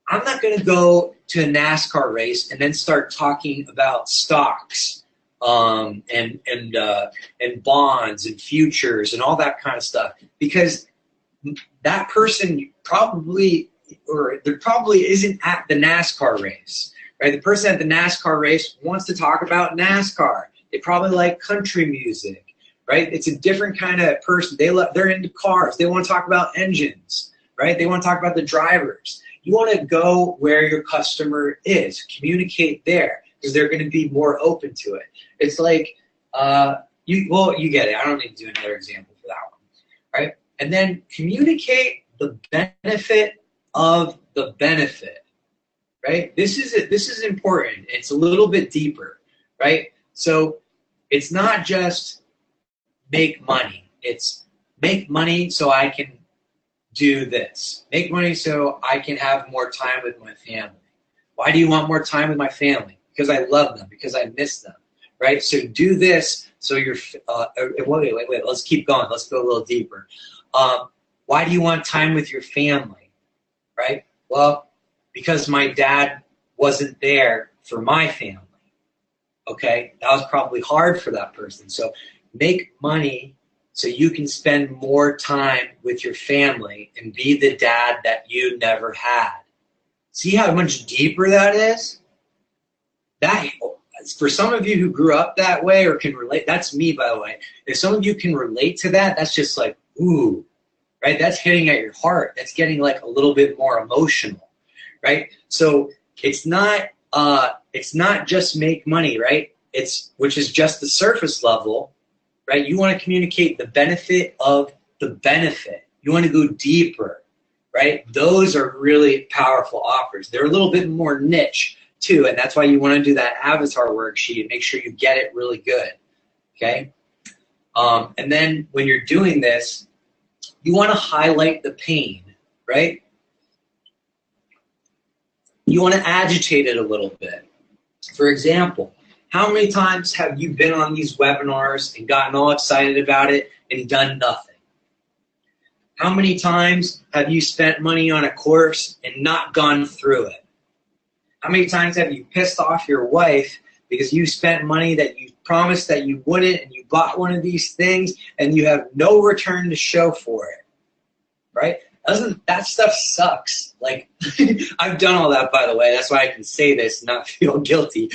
not going to go to a NASCAR race and then start talking about stocks and bonds and futures and all that kind of stuff, because that person probably isn't at the NASCAR race, right? The person at the NASCAR race wants to talk about NASCAR. They probably like country music, right? It's a different kind of person. They're into cars. They want to talk about engines, right? They want to talk about the drivers. You want to go where your customer is. Communicate there because they're going to be more open to it. It's like, you get it. I don't need to do another example for that one, right? And then communicate the benefit of the benefit, right? This is important. It's a little bit deeper, right? So it's not just make money. It's make money so I can do this. Make money so I can have more time with my family. Why do you want more time with my family? Because I love them, because I miss them, right? So do this so you're, wait, let's keep going. Let's go a little deeper. Why do you want time with your family, right? Well, because my dad wasn't there for my family. Okay, that was probably hard for that person. So make money so you can spend more time with your family and be the dad that you never had. See how much deeper that is? That, for some of you who grew up that way or can relate, that's me, by the way. If some of you can relate to that, that's just like, ooh, right? That's hitting at your heart. That's getting like a little bit more emotional, right? So it's not just make money, right? Which is just the surface level, right? You want to communicate the benefit of the benefit. You want to go deeper, right? Those are really powerful offers. They're a little bit more niche too, and that's why you want to do that avatar worksheet and make sure you get it really good, okay? And then when you're doing this, you want to highlight the pain, right? You want to agitate it a little bit. For example, how many times have you been on these webinars and gotten all excited about it and done nothing? How many times have you spent money on a course and not gone through it? How many times have you pissed off your wife because you spent money that you promised that you wouldn't and you bought one of these things and you have no return to show for it, right? That stuff sucks. Like, I've done all that, by the way. That's why I can say this and not feel guilty.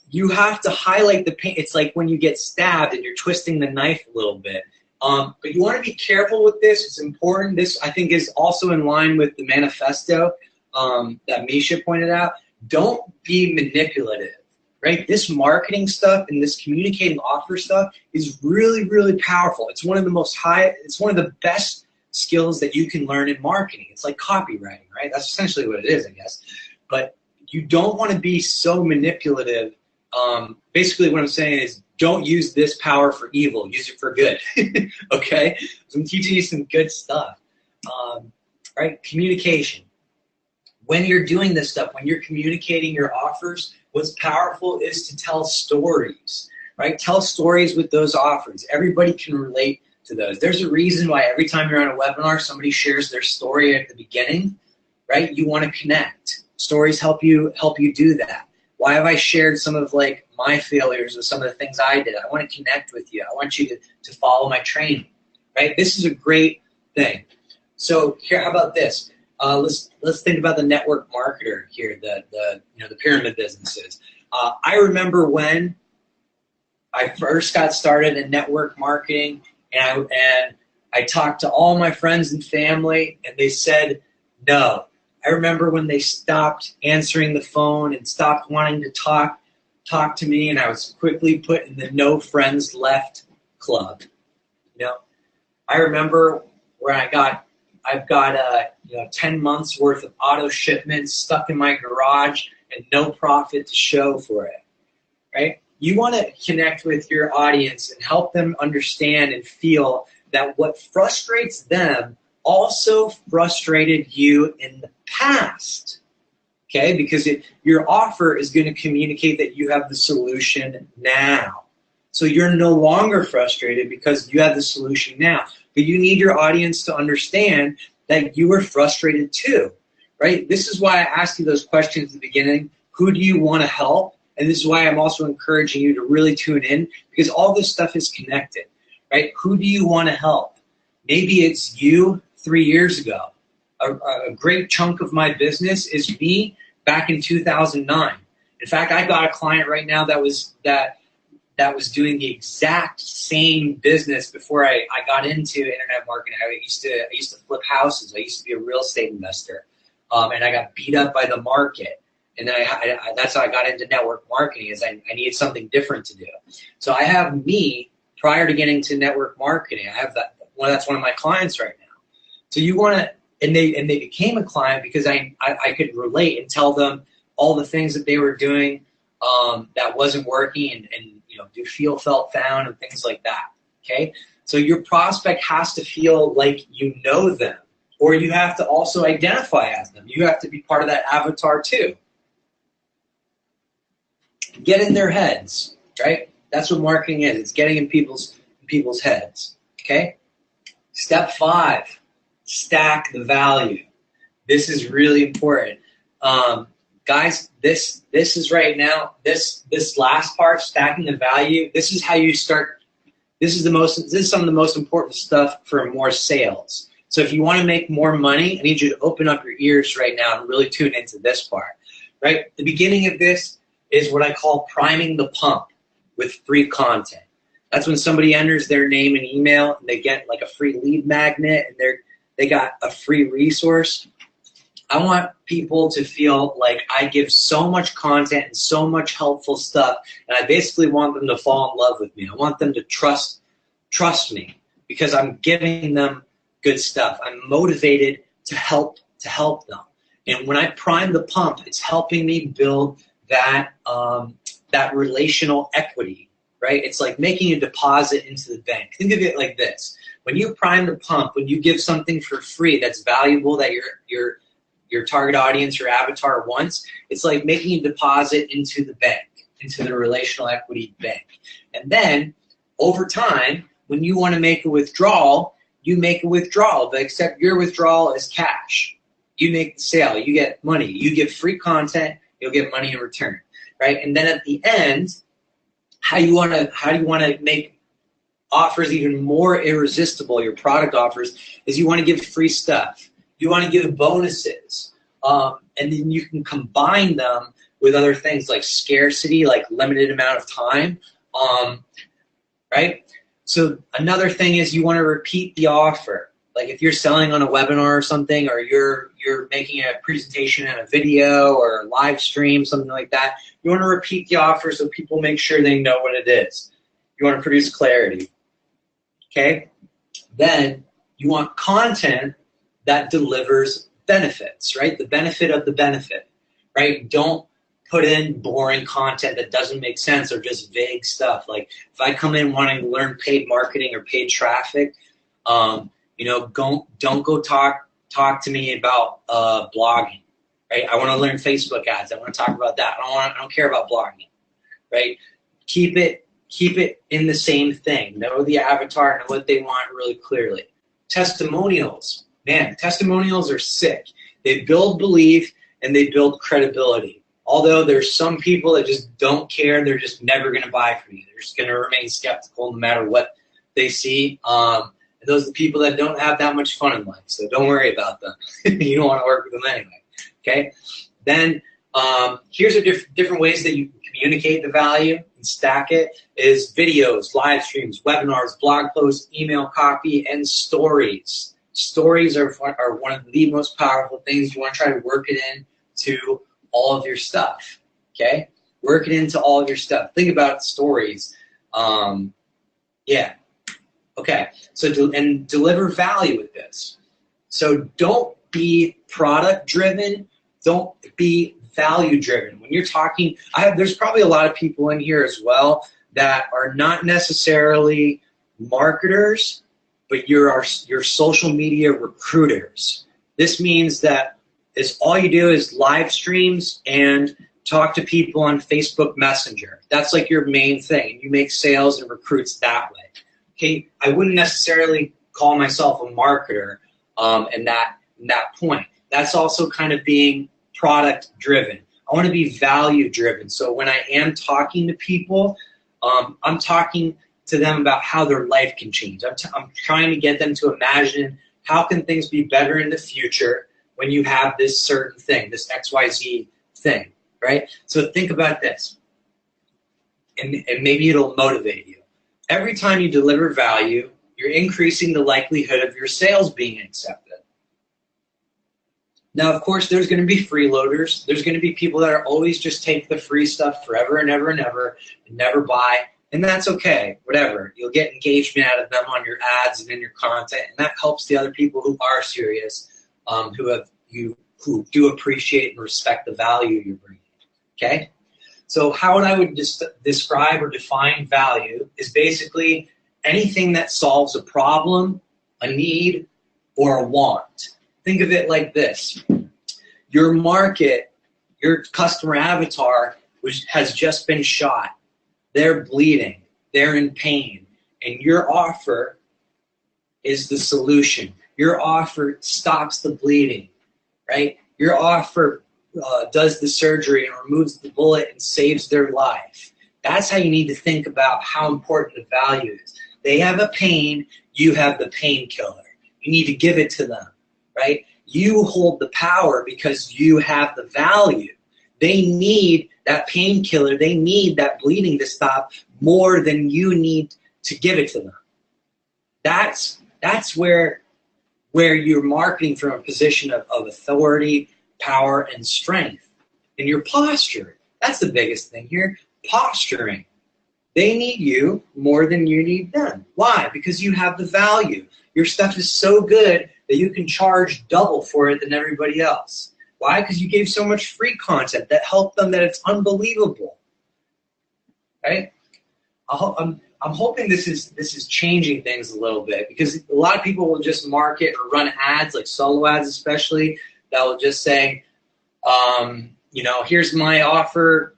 You have to highlight the pain. It's like when you get stabbed and you're twisting the knife a little bit. But you want to be careful with this. It's important. This, I think, is also in line with the manifesto that Misha pointed out. Don't be manipulative, right? This marketing stuff and this communicating offer stuff is really, really powerful. It's one of the best skills that you can learn in marketing. It's like copywriting, right? That's essentially what it is, I guess. But you don't want to be so manipulative. Basically what I'm saying is don't use this power for evil. Use it for good, okay? So I'm teaching you some good stuff, right? Communication. When you're doing this stuff, when you're communicating your offers, what's powerful is to tell stories, right? Tell stories with those offers. Everybody can relate to those. There's a reason why every time you're on a webinar, somebody shares their story at the beginning, right? You want to connect. Stories help you do that. Why have I shared some of like my failures or some of the things I did? I want to connect with you. I want you to follow my training, right? This is a great thing. So here, how about this? Let's think about the network marketer here, the pyramid businesses. I remember when I first got started in network marketing, and I talked to all my friends and family, and they said no. I remember when they stopped answering the phone and stopped wanting to talk to me, and I was quickly put in the no friends left club. I remember where I've got 10 months worth of auto shipments stuck in my garage and no profit to show for it, right? You want to connect with your audience and help them understand and feel that what frustrates them also frustrated you in the past, okay? Because your offer is going to communicate that you have the solution now. So you're no longer frustrated because you have the solution now. But you need your audience to understand that you were frustrated too, right? This is why I asked you those questions at the beginning. Who do you want to help? And this is why I'm also encouraging you to really tune in, because all this stuff is connected, right? Who do you want to help? Maybe it's you 3 years ago. A great chunk of my business is me back in 2009. In fact, I got a client right now that was doing the exact same business before I got into internet marketing. I used to flip houses. I used to be a real estate investor, and I got beat up by the market. And then that's how I got into network marketing. Is I needed something different to do. So I have me prior to getting to network marketing. I have that. Well, that's one of my clients right now. So you want to, and they became a client because I could relate and tell them all the things that they were doing that wasn't working, and do feel, felt, found, and things like that. Okay, so your prospect has to feel like you know them, or you have to also identify as them. You have to be part of that avatar too. Get in their heads, right? That's what marketing is. It's getting in people's heads. Okay. Step 5, stack the value. This is really important. guys, this is right now, this last part, stacking the value, this is how you start. This is some of the most important stuff for more sales. So if you want to make more money, I need you to open up your ears right now and really tune into this part, right? The beginning of this is what I call priming the pump with free content. That's when somebody enters their name and email and they get like a free lead magnet and they got a free resource. I want people to feel like I give so much content and so much helpful stuff, and I basically want them to fall in love with me. I want them to trust me because I'm giving them good stuff. I'm motivated to help them. And when I prime the pump, it's helping me build that relational equity, right? It's like making a deposit into the bank. Think of it like this. When you prime the pump, when you give something for free that's valuable that your target audience, your avatar wants, it's like making a deposit into the bank, into the relational equity bank. And then over time, when you want to make a withdrawal, you make a withdrawal, but except your withdrawal is cash. You make the sale, you get money. You give free content, you'll get money in return, right? And then at the end, how do you want to make offers even more irresistible, your product offers, is you want to give free stuff. You want to give bonuses, and then you can combine them with other things like scarcity, like limited amount of time, right? So another thing is you want to repeat the offer. Like if you're selling on a webinar or something, or you're making a presentation and a video or a live stream, something like that, you want to repeat the offer so people make sure they know what it is. You want to produce clarity, okay? Then you want content that delivers benefits, right? The benefit of the benefit, right? Don't put in boring content that doesn't make sense or just vague stuff. Like if I come in wanting to learn paid marketing or paid traffic, don't go talk to me about blogging, right? I want to learn Facebook ads. I want to talk about that. I don't care about blogging, right? Keep it in the same thing. Know the avatar, know what they want really clearly. Testimonials. Man, testimonials are sick. They build belief and they build credibility. Although there's some people that just don't care, they're just never going to buy from you. They're just going to remain skeptical no matter what they see. And those are the people that don't have that much fun in life, so don't worry about them. You don't want to work with them anyway. Okay? Then here's a different ways that you can communicate the value and stack it is videos, live streams, webinars, blog posts, email copy, and stories. Stories are one of the most powerful things. You want to try to work it into all of your stuff, okay? Work it into all of your stuff. Think about stories. Yeah. Okay. So deliver value with this. So don't be product driven. Don't be value driven. When you're talking, there's probably a lot of people in here as well that are not necessarily marketers, but you're social media recruiters. This means that all you do is live streams and talk to people on Facebook Messenger. That's like your main thing. You make sales and recruits that way. Okay, I wouldn't necessarily call myself a marketer in that point. That's also kind of being product driven. I want to be value driven. So when I am talking to people, I'm talking to them about how their life can change. I'm trying to get them to imagine how can things be better in the future when you have this certain thing, this XYZ thing, right? So think about this, and maybe it'll motivate you. Every time you deliver value, you're increasing the likelihood of your sales being accepted. Now, of course, there's going to be freeloaders. There's going to be people that are always just take the free stuff forever and ever and ever and never buy. And that's okay, whatever. You'll get engagement out of them on your ads and in your content, and that helps the other people who are serious, who do appreciate and respect the value you're bringing. Okay? So how I would describe or define value is basically anything that solves a problem, a need, or a want. Think of it like this. Your market, your customer avatar has just been shot. They're bleeding. They're in pain. And your offer is the solution. Your offer stops the bleeding, right? Your offer does the surgery and removes the bullet and saves their life. That's how you need to think about how important the value is. They have a pain, you have the painkiller. You need to give it to them, right? You hold the power because you have the value. They need that painkiller. They need that bleeding to stop more than you need to give it to them. That's where you're marketing from a position of authority, power, and strength. And your posture, that's the biggest thing here, posturing. They need you more than you need them. Why? Because you have the value. Your stuff is so good that you can charge double for it than everybody else. Why? Because you gave so much free content that helped them that it's unbelievable. Right? I'm hoping this is changing things a little bit, because a lot of people will just market or run ads, like solo ads especially, that will just say, here's my offer,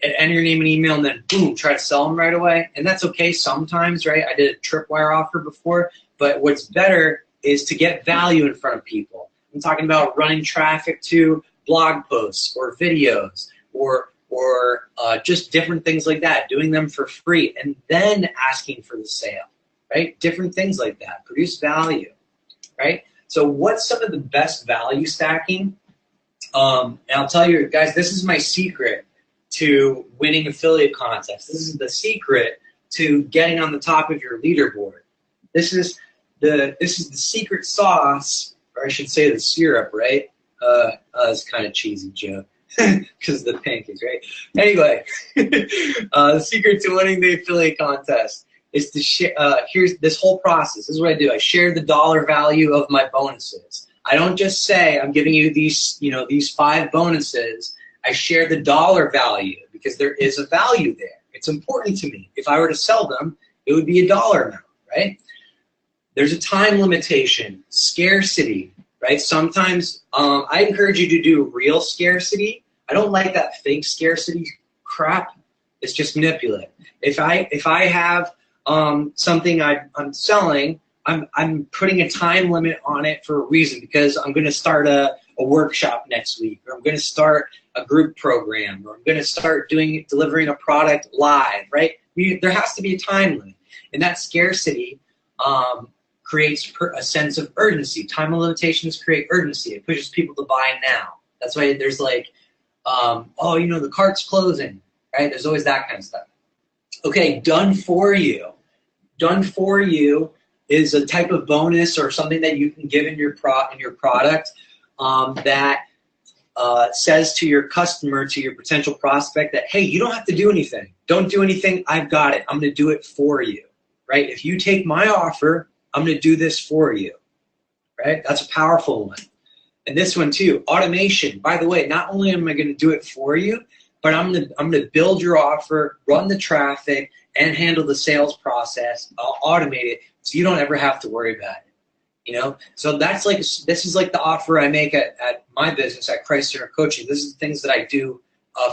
enter your name and email, and then boom, try to sell them right away. And that's okay sometimes, right? I did a tripwire offer before, but what's better is to get value in front of people. I'm talking about running traffic to blog posts or videos or just different things like that, doing them for free, and then asking for the sale, right? Different things like that. Produce value, right? So what's some of the best value stacking? And I'll tell you, guys, this is my secret to winning affiliate contests. This is the secret to getting on the top of your leaderboard. This is the secret sauce, or I should say the syrup, right? It's kind of cheesy joke because of the pancakes, right? Anyway, the secret to winning the affiliate contest is to share. Here's this whole process. This is what I do. I share the dollar value of my bonuses. I don't just say I'm giving you these 5 bonuses. I share the dollar value because there is a value there. It's important to me. If I were to sell them, it would be a dollar amount, right? There's a time limitation, scarcity, right? Sometimes I encourage you to do real scarcity. I don't like that fake scarcity crap. It's just manipulative. If I have something I'm selling, I'm putting a time limit on it for a reason, because I'm going to start a workshop next week, or I'm going to start a group program, or I'm going to start delivering a product live, right? There has to be a time limit. And that scarcity creates a sense of urgency. Time limitations create urgency. It pushes people to buy now. That's why there's like, the cart's closing, right? There's always that kind of stuff. Okay, done for you. Done for you is a type of bonus or something that you can give in your product that says to your customer, to your potential prospect, that, hey, you don't have to do anything. Don't do anything. I've got it. I'm going to do it for you, right? If you take my offer, I'm going to do this for you, right? That's a powerful one. And this one too, automation. By the way, not only am I going to do it for you, but I'm going to build your offer, run the traffic, and handle the sales process. I'll automate it so you don't ever have to worry about it. So this is like the offer I make at my business at Christ Center Coaching. This is the things that I do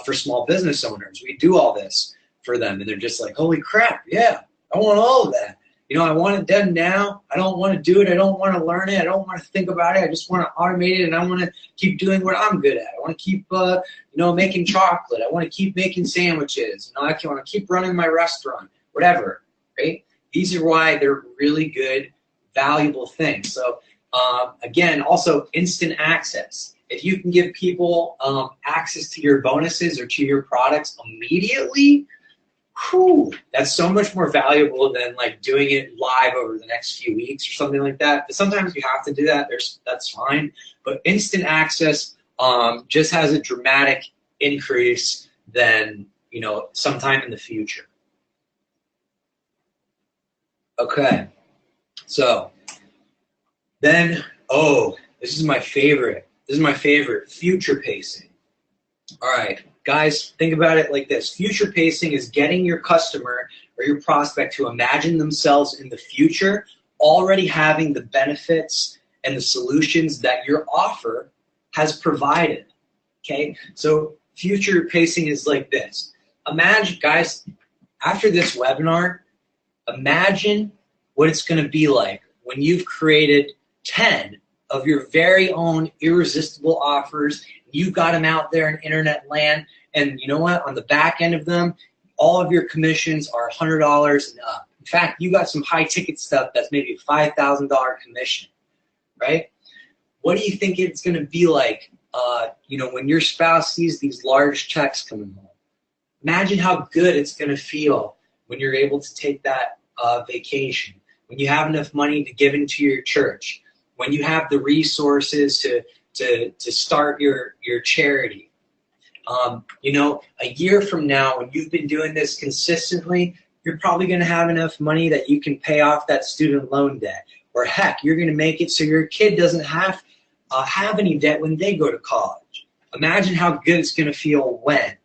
for small business owners. We do all this for them, and they're just like, holy crap, yeah, I want all of that. I want it done now. I don't want to do it. I don't want to learn it. I don't want to think about it. I just want to automate it, and I want to keep doing what I'm good at. I want to keep, making chocolate. I want to keep making sandwiches. I want to keep running my restaurant, whatever, right? These are why they're really good, valuable things. So, again, also instant access. If you can give people access to your bonuses or to your products immediately, that's so much more valuable than like doing it live over the next few weeks or something like that. But sometimes you have to do that. That's fine. But instant access just has a dramatic increase than sometime in the future. Okay. So then, this is my favorite. Future pacing. All right. Guys, think about it like this. Future pacing is getting your customer or your prospect to imagine themselves in the future already having the benefits and the solutions that your offer has provided. Okay? So future pacing is like this. Imagine, guys, after this webinar, imagine what it's going to be like when you've created 10 of your very own irresistible offers, You got them out there in internet land, and you know what? On the back end of them, all of your commissions are $100 and up. In fact, you got some high ticket stuff that's maybe a $5,000 commission, right? What do you think it's going to be like, when your spouse sees these large checks coming home? Imagine how good it's going to feel when you're able to take that vacation, when you have enough money to give into your church, when you have the resources to start your charity. A year from now, when you've been doing this consistently, you're probably going to have enough money that you can pay off that student loan debt. Or heck, you're going to make it so your kid doesn't have any debt when they go to college. Imagine how good it's going to feel when,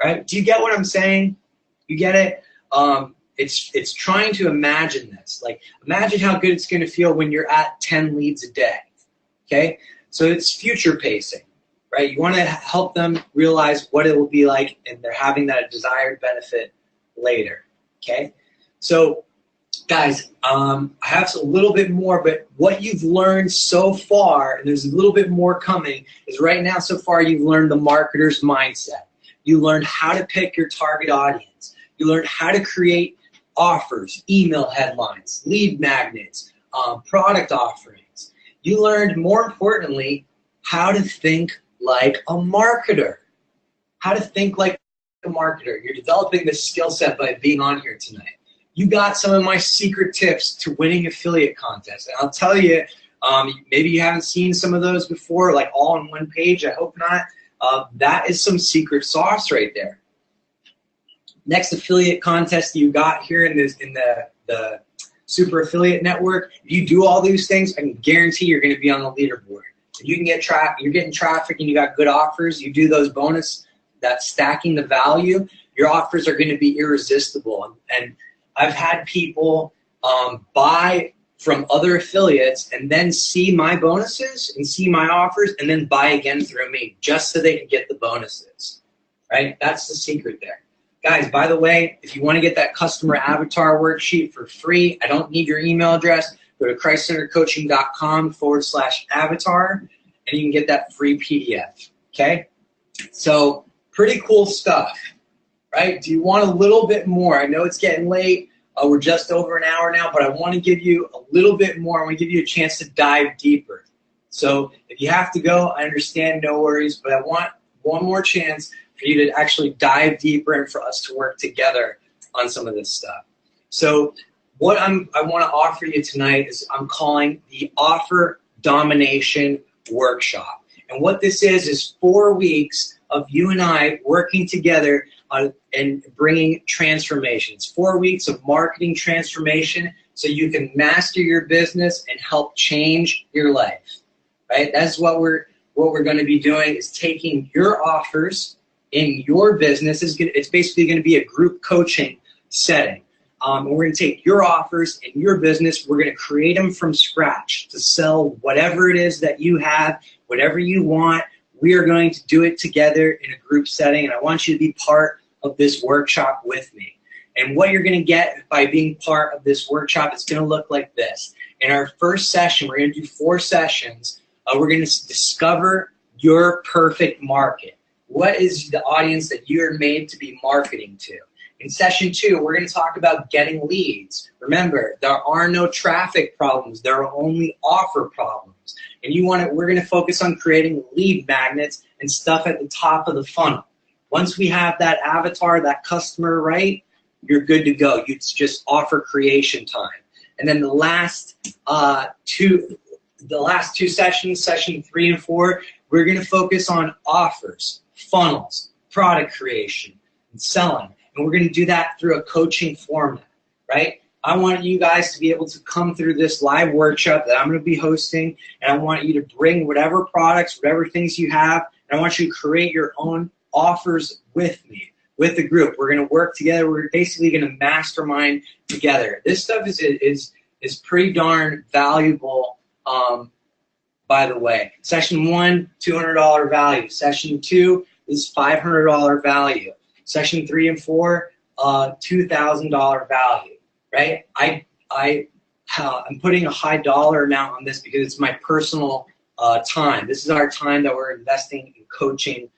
right? Do you get what I'm saying? You get it? It's trying to imagine this. Like, imagine how good it's going to feel when you're at 10 leads a day, okay? So it's future pacing, right? You want to help them realize what it will be like, and they're having that desired benefit later, okay? So, guys, I have a little bit more, but what you've learned so far, and there's a little bit more coming, is right now so far you've learned the marketer's mindset. You learned how to pick your target audience. You learned how to create offers, email headlines, lead magnets, product offerings. You learned, more importantly, how to think like a marketer. How to think like a marketer. You're developing this skill set by being on here tonight. You got some of my secret tips to winning affiliate contests. And I'll tell you, maybe you haven't seen some of those before, like all on one page. I hope not. That is some secret sauce right there. Next affiliate contest you got here in the Super Affiliate Network, if you do all these things, I can guarantee you're going to be on the leaderboard. If you can get you're getting traffic and you got good offers, you do those bonus, that's stacking the value, your offers are going to be irresistible. And I've had people buy from other affiliates and then see my bonuses and see my offers and then buy again through me just so they can get the bonuses, right? That's the secret there. Guys, by the way, if you want to get that customer avatar worksheet for free, I don't need your email address. Go to christcentercoaching.com/avatar, and you can get that free PDF, okay? So pretty cool stuff, right? Do you want a little bit more? I know it's getting late. We're just over an hour now, but I want to give you a little bit more. I want to give you a chance to dive deeper. So if you have to go, I understand, no worries, but I want one more chance for you to actually dive deeper and for us to work together on some of this stuff. So what I want to offer you tonight is I'm calling the Offer Domination Workshop. And what this is 4 weeks of you and I working together and bringing transformations. 4 weeks of marketing transformation so you can master your business and help change your life, right? That's what we're going to be doing, is taking your offers in your business. It's basically going to be a group coaching setting. And we're going to take your offers in your business. We're going to create them from scratch to sell whatever it is that you have, whatever you want. We are going to do it together in a group setting, and I want you to be part of this workshop with me. And what you're going to get by being part of this workshop, it's going to look like this. In our first session, we're going to do 4 sessions. We're going to discover your perfect market. What is the audience that you're made to be marketing to? In session 2, we're going to talk about getting leads. Remember, there are no traffic problems. There are only offer problems. And we're going to focus on creating lead magnets and stuff at the top of the funnel. Once we have that avatar, that customer right, you're good to go. It's just offer creation time. And then the last two sessions, session 3 and 4, we're going to focus on offers, funnels, product creation, and selling. And we're going to do that through a coaching format, right? I want you guys to be able to come through this live workshop that I'm going to be hosting, and I want you to bring whatever products, whatever things you have, and I want you to create your own offers with me, with the group. We're going to work together. We're basically going to mastermind together. This stuff is pretty darn valuable, by the way. Session 1, $200 value. Session 2 is $500 value. Session 3 and 4, $2,000 value, right? I'm putting a high dollar amount on this because it's my personal time. This is our time that we're investing in coaching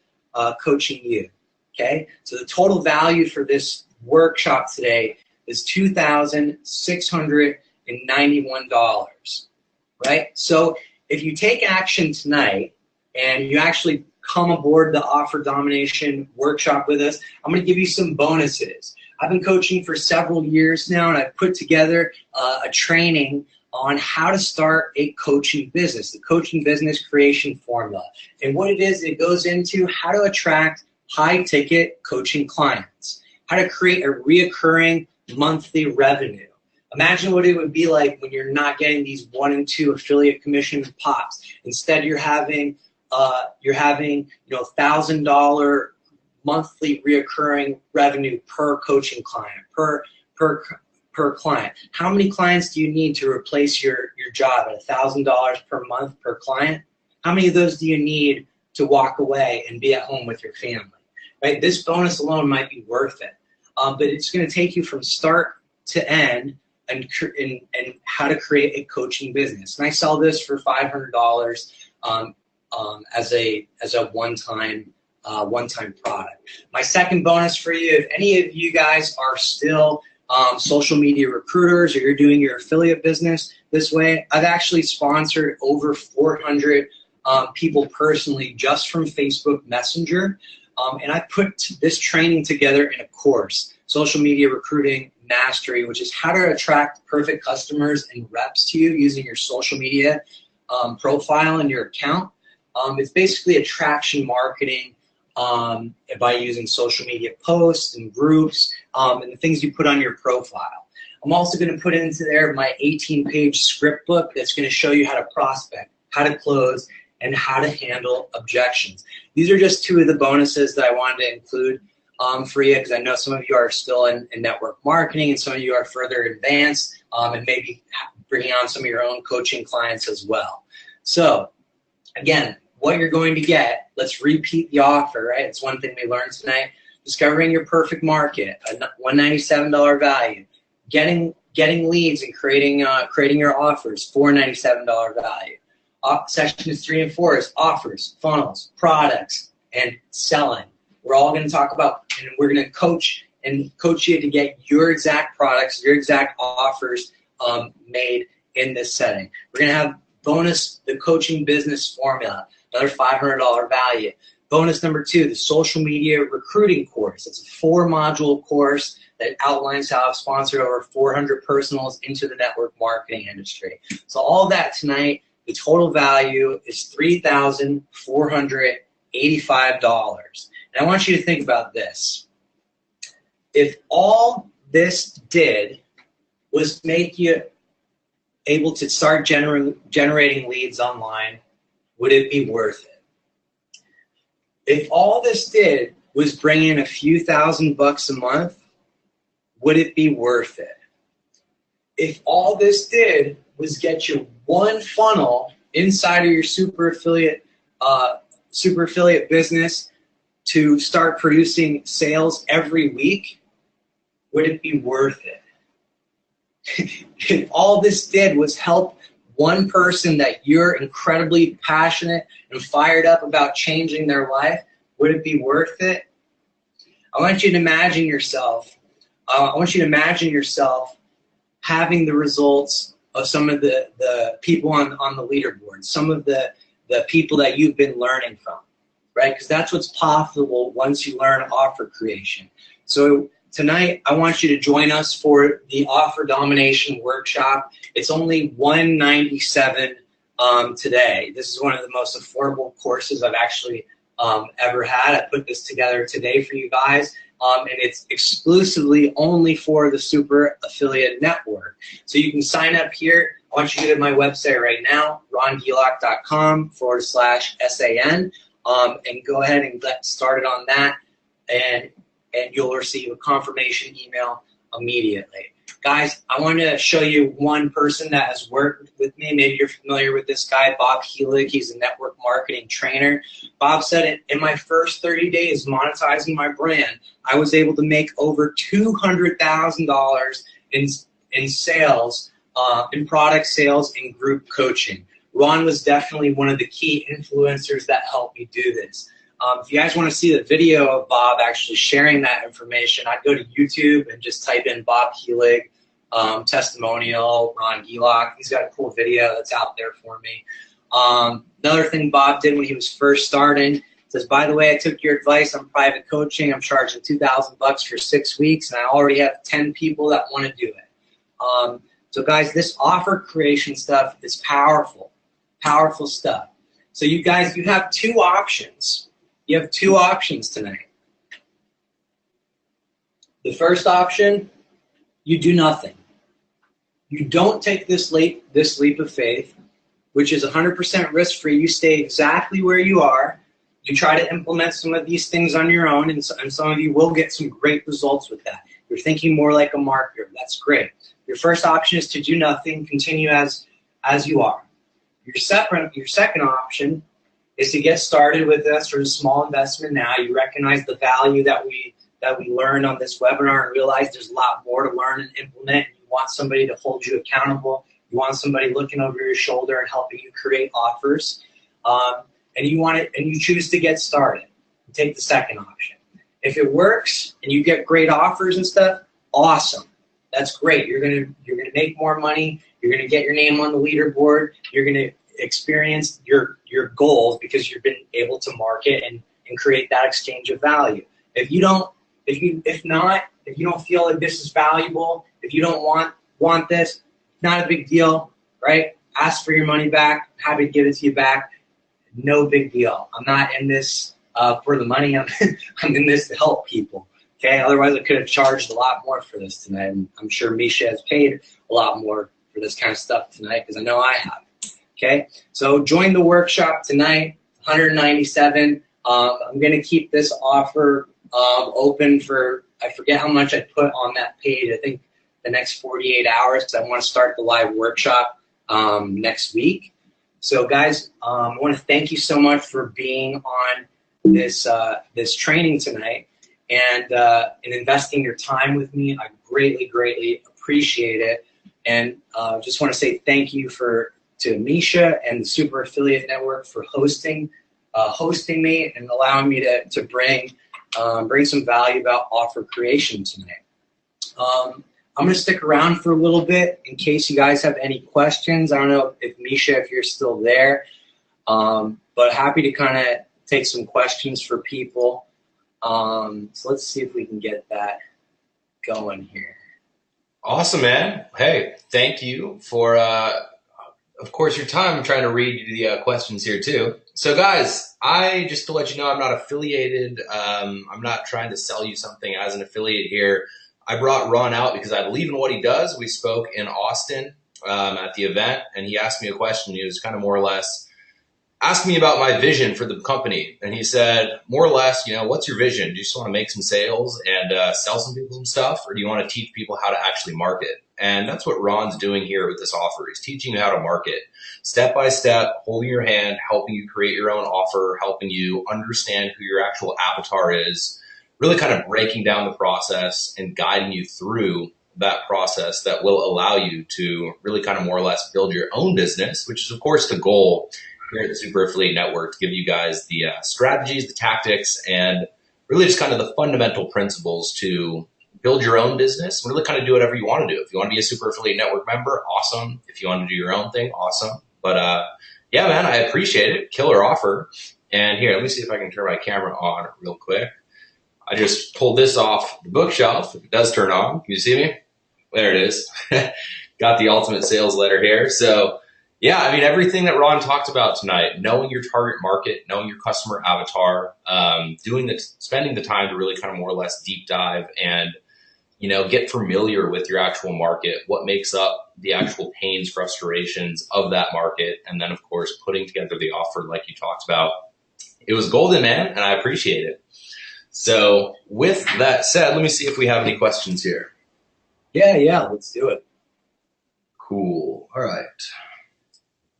you. Okay, so the total value for this workshop today is $2,691, right? So if you take action tonight and you actually come aboard the Offer Domination workshop with us, I'm going to give you some bonuses. I've been coaching for several years now, and I've put together a training on how to start a coaching business, the coaching business creation formula. And what it is, it goes into how to attract high-ticket coaching clients, how to create a reoccurring monthly revenue. Imagine what it would be like when you're not getting these 1 and 2 affiliate commission pops. Instead, you're having $1,000 monthly reoccurring revenue per coaching client, per client. How many clients do you need to replace your job at $1,000 per month per client? How many of those do you need to walk away and be at home with your family? Right? This bonus alone might be worth it, but it's going to take you from start to end and how to create a coaching business. And I sell this for $500 as a one-time product. My second bonus for you, if any of you guys are still social media recruiters or you're doing your affiliate business this way, I've actually sponsored over 400 people personally just from Facebook Messenger. And I put this training together in a course, Social Media Recruiting Mastery, which is how to attract perfect customers and reps to you using your social media profile and your account. It's basically attraction marketing by using social media posts and groups and the things you put on your profile. I'm also going to put into there my 18-page script book that's going to show you how to prospect, how to close, and how to handle objections. These are just 2 of the bonuses that I wanted to include for you, because I know some of you are still in network marketing and some of you are further advanced and maybe bringing on some of your own coaching clients as well. So again, what you're going to get, let's repeat the offer, right? It's one thing we learned tonight. Discovering your perfect market, a $197 value. Getting leads and creating your offers, $497 value. Sessions 3 and 4 is offers, funnels, products, and selling. We're all going to talk about, and we're going to coach you to get your exact products, your exact offers made in this setting. We're going to have bonus, the coaching business formula, another $500 value. Bonus number 2, the social media recruiting course. It's a 4-module course that outlines how I've sponsored over 400 personals into the network marketing industry. So all of that tonight, the total value is $3,485. And I want you to think about this. If all this did was make you able to start generating leads online, would it be worth it? If all this did was bring in a few $1,000s a month, would it be worth it? If all this did was get you one funnel inside of your super affiliate business to start producing sales every week, would it be worth it? If all this did was help one person that you're incredibly passionate and fired up about changing their life, would it be worth it? I want you to imagine yourself having the results of some of the people on the leaderboard, some of the people that you've been learning from, right? Because that's what's possible once you learn offer creation. So tonight, I want you to join us for the Offer Domination Workshop. It's only $197 today. This is one of the most affordable courses I've actually ever had. I put this together today for you guys, and it's exclusively only for the Super Affiliate Network. So you can sign up here. I want you to go to my website right now, rongielak.com/SAN, and go ahead and get started on that, and you'll receive a confirmation email immediately. Guys, I want to show you one person that has worked with me. Maybe you're familiar with this guy, Bob Helig. He's a network marketing trainer. Bob said it, in my first 30 days monetizing my brand, I was able to make over $200,000 in sales, in product sales and group coaching. Ron was definitely one of the key influencers that helped me do this. If you guys want to see the video of Bob actually sharing that information, I'd go to YouTube and just type in Bob Helig testimonial, Ron Gelock. He's got a cool video that's out there for me. Another thing Bob did when he was first starting, says, by the way, I took your advice on private coaching. I'm charging $2,000 for 6 weeks, and I already have 10 people that want to do it. So guys, this offer creation stuff is powerful, powerful stuff. So you guys, you have two options. You have two options tonight. The first option, you do nothing. You don't take this leap of faith, which is 100% risk-free. You stay exactly where you are. You try to implement some of these things on your own, and some of you will get some great results with that. You're thinking more like a marketer. That's great. Your first option is to do nothing, continue as you are. Your second option is to get started with this for a small investment now. You recognize the value that we learned on this webinar and realize there's a lot more to learn and implement. You want somebody to hold you accountable. You want somebody looking over your shoulder and helping you create offers. And you choose to get started. Take the second option. If it works and you get great offers and stuff, awesome. That's great. You're gonna make more money. You're gonna get your name on the leaderboard. You're gonna experience your goals because you've been able to market and create that exchange of value. If you don't feel like this is valuable, if you don't want this, not a big deal, right? Ask for your money back. Happy to give it to you back. No big deal. I'm not in this for the money. I'm in this to help people. Okay. Otherwise, I could have charged a lot more for this tonight. And I'm sure Misha has paid a lot more for this kind of stuff tonight because I know I have. Okay. So join the workshop tonight. $197. I'm going to keep this offer open for, I forget how much I put on that page. I think the next 48 hours because I want to start the live workshop next week. So guys, I want to thank you so much for being on this training tonight and investing your time with me. I greatly appreciate it. And just want to say thank you to Misha and the Super Affiliate Network for hosting me and allowing me to bring some value about offer creation tonight. I'm going to stick around for a little bit in case you guys have any questions. I don't know if Misha, if you're still there, but happy to kind of take some questions for people. So let's see if we can get that going here. Awesome, man. Hey, thank you for, of course, your time. I'm trying to read the questions here too. So guys, just to let you know, I'm not affiliated. I'm not trying to sell you something as an affiliate here. I brought Ron out because I believe in what he does. We spoke in Austin at the event, and he asked me a question. He was kind of more or less asking me about my vision for the company. And he said, more or less, what's your vision? Do you just want to make some sales and sell some people some stuff, or do you want to teach people how to actually market? And that's what Ron's doing here with this offer. He's teaching you how to market step by step, holding your hand, helping you create your own offer, helping you understand who your actual avatar is, really kind of breaking down the process and guiding you through that process that will allow you to really kind of more or less build your own business, which is, of course, the goal here at the Super Affiliate Network, to give you guys the strategies, the tactics, and really just kind of the fundamental principles to build your own business and really kind of do whatever you want to do. If you want to be a Super Affiliate Network member, awesome. If you want to do your own thing, awesome. But yeah, man, I appreciate it. Killer offer. And here, let me see if I can turn my camera on real quick. I just pulled this off the bookshelf. If it does turn on, can you see me? There it is. Got the ultimate sales letter here. So yeah, I mean, everything that Ron talked about tonight, knowing your target market, knowing your customer avatar, spending the time to really kind of more or less deep dive and, get familiar with your actual market, what makes up the actual pains, frustrations of that market. And then of course, putting together the offer like you talked about. It was golden, man. And I appreciate it. So with that said, let me see if we have any questions here. Yeah, let's do it. Cool. All right.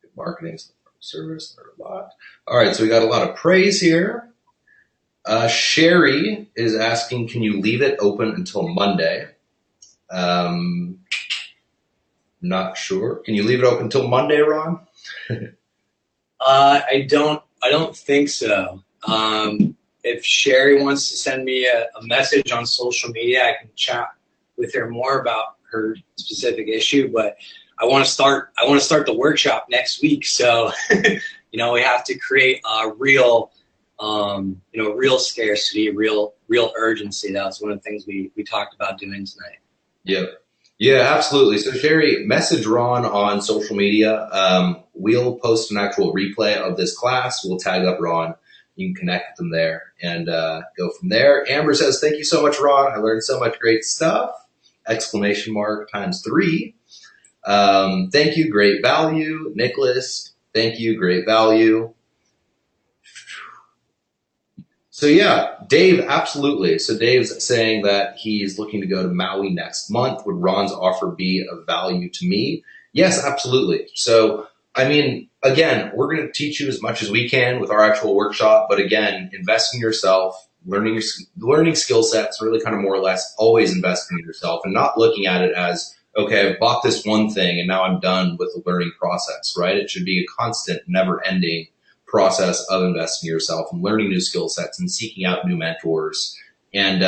Good marketing, service, a lot. All right, so we got a lot of praise here. Sherry is asking, can you leave it open until Monday? Not sure. Can you leave it open until Monday, Ron? I don't think so. If Sherry wants to send me a message on social media, I can chat with her more about her specific issue. But I want to start the workshop next week. So, we have to create a real, real scarcity, real urgency. That was one of the things we talked about doing tonight. Yep. Yeah, absolutely. So Sherry, message Ron on social media. We'll post an actual replay of this class. We'll tag up Ron. You can connect with them there and go from there. Amber says, thank you so much, Ron. I learned so much great stuff. Exclamation mark ×3. Thank you. Great value. Nicholas, thank you. Great value. So yeah, Dave, absolutely. So Dave's saying that he's looking to go to Maui next month. Would Ron's offer be of value to me? Yes, absolutely. So, I mean, again, we're going to teach you as much as we can with our actual workshop. But again, invest in yourself, learning skill sets, really kind of more or less always investing in yourself and not looking at it as, okay, I've bought this one thing and now I'm done with the learning process, right? It should be a constant, never-ending process of investing in yourself and learning new skill sets and seeking out new mentors. And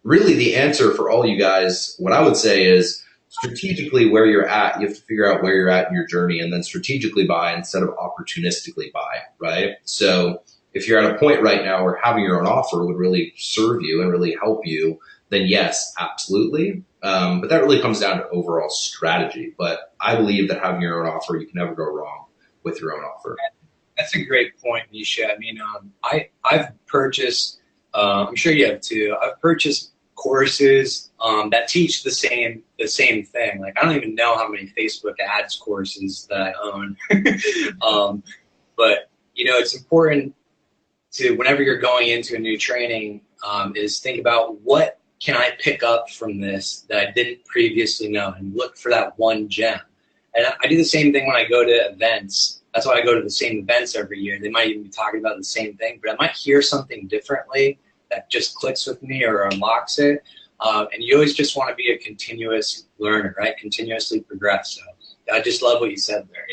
really the answer for all you guys, what I would say is strategically where you're at, you have to figure out where you're at in your journey and then strategically buy instead of opportunistically buy, right? So if you're at a point right now where having your own offer would really serve you and really help you, then yes, absolutely. But that really comes down to overall strategy. But I believe that having your own offer, you can never go wrong with your own offer. That's a great point, Misha. I mean, I've purchased, I'm sure you have too, I've purchased courses that teach the same thing. Like, I don't even know how many Facebook ads courses that I own. But, it's important to, whenever you're going into a new training, is think about what can I pick up from this that I didn't previously know, and look for that one gem. And I do the same thing when I go to events. That's why I go to the same events every year. They might even be talking about the same thing, but I might hear something differently that just clicks with me or unlocks it. And you always just want to be a continuous learner, right? Continuously progress. So I just love what you said there.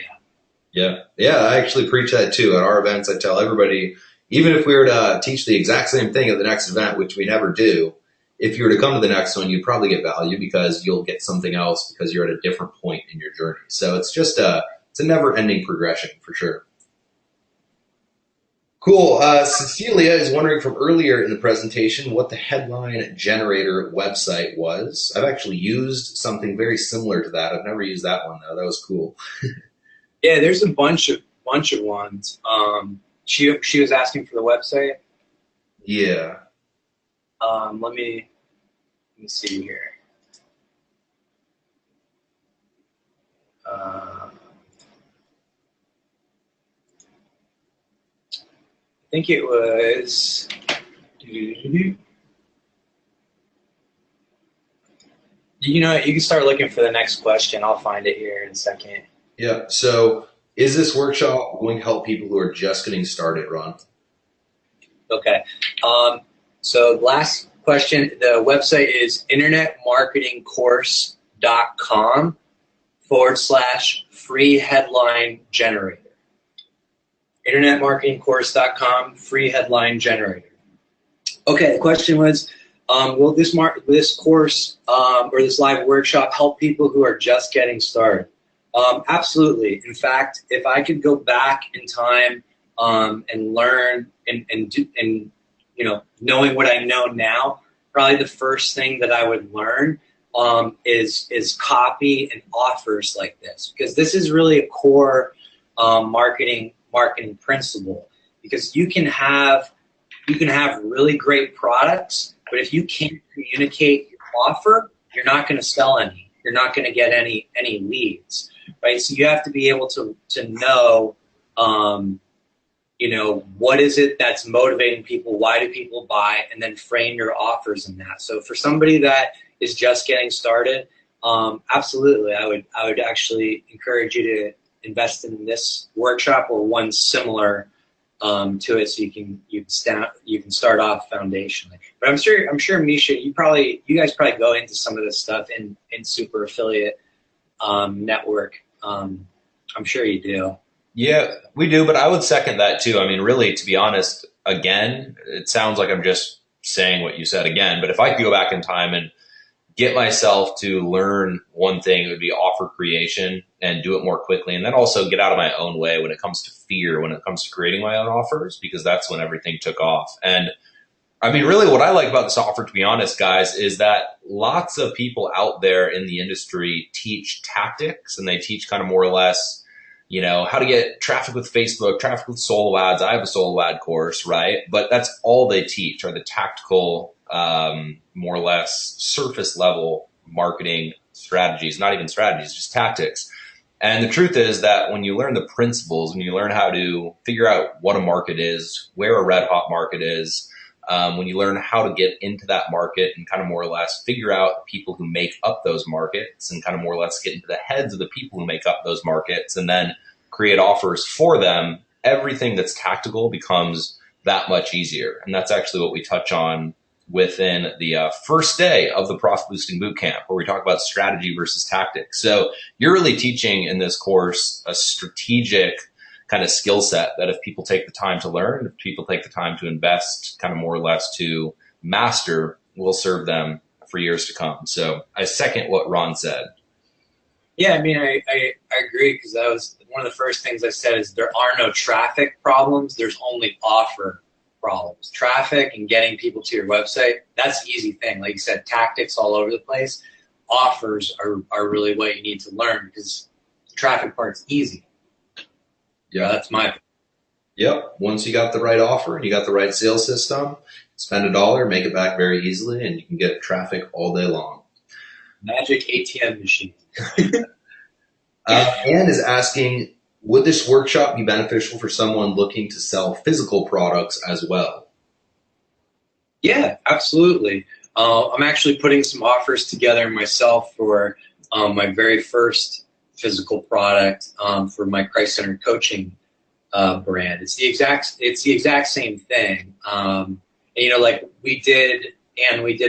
Yeah, I actually preach that too. At our events, I tell everybody, even if we were to teach the exact same thing at the next event, which we never do, if you were to come to the next one, you'd probably get value because you'll get something else because you're at a different point in your journey. So it's just it's a never-ending progression for sure. Cool. Cecilia is wondering from earlier in the presentation what the headline generator website was. I've actually used something very similar to that. I've never used that one though. That was cool. Yeah, there's a bunch of ones. She was asking for the website. Yeah. Let me see here. I think it was. You can start looking for the next question. I'll find it here in a second. Yeah. So, is this workshop going to help people who are just getting started, Ron? Okay. So, last question. The website is internetmarketingcourse.com/free headline generator. internetmarketingcourse.com, free headline generator. Okay, the question was, will this course or this live workshop help people who are just getting started? Absolutely. In fact, if I could go back in time and learn and knowing what I know now, probably the first thing that I would learn is copy and offers like this, because this is really a core marketing principle. Because you can have really great products, but if you can't communicate your offer, you're not going to sell any. You're not going to get any leads, right? So you have to be able to know, what is it that's motivating people? Why do people buy? And then frame your offers in that. So for somebody that is just getting started, absolutely, I would actually encourage you to invest in this workshop or one similar to it, so you can start off foundationally. But I'm sure Misha, you guys probably go into some of this stuff in Super Affiliate Network. I'm sure you do. Yeah, we do, but I would second that too. I mean, really, to be honest, again, it sounds like I'm just saying what you said again, but if I could go back in time and get myself to learn one thing, it would be offer creation and do it more quickly. And then also get out of my own way when it comes to fear, when it comes to creating my own offers, because that's when everything took off. And I mean, really what I like about this offer, to be honest, guys, is that lots of people out there in the industry teach tactics, and they teach kind of more or less, you know, how to get traffic with Facebook, traffic with solo ads. I have a solo ad course, right? But that's all they teach are the tactical, more or less surface level marketing strategies, not even strategies, just tactics. And the truth is that when you learn the principles, when you learn how to figure out what a market is, where a red hot market is, when you learn how to get into that market and kind of more or less figure out the people who make up those markets and kind of more or less get into the heads of the people who make up those markets and then create offers for them, everything that's tactical becomes that much easier. And that's actually what we touch on within the first day of the Profit Boosting Bootcamp, where we talk about strategy versus tactics. So you're really teaching in this course a strategic kind of skill set that if people take the time to learn, if people take the time to invest kind of more or less to master, will serve them for years to come. So I second what Ron said. Yeah, I mean, I agree, because that was one of the first things I said is there are no traffic problems. There's only offer problems. Traffic and getting people to your website, that's the easy thing. Like you said, tactics all over the place. Offers are really what you need to learn, because the traffic part's easy. Yeah, that's my opinion. Yep. Once you got the right offer and you got the right sales system, spend $1, make it back very easily, and you can get traffic all day long. Magic ATM machine. Ann is asking, would this workshop be beneficial for someone looking to sell physical products as well? Yeah, absolutely. I'm actually putting some offers together myself for my very first physical product for my Christ-centered coaching brand. It's the exact same thing. And, you know, like we did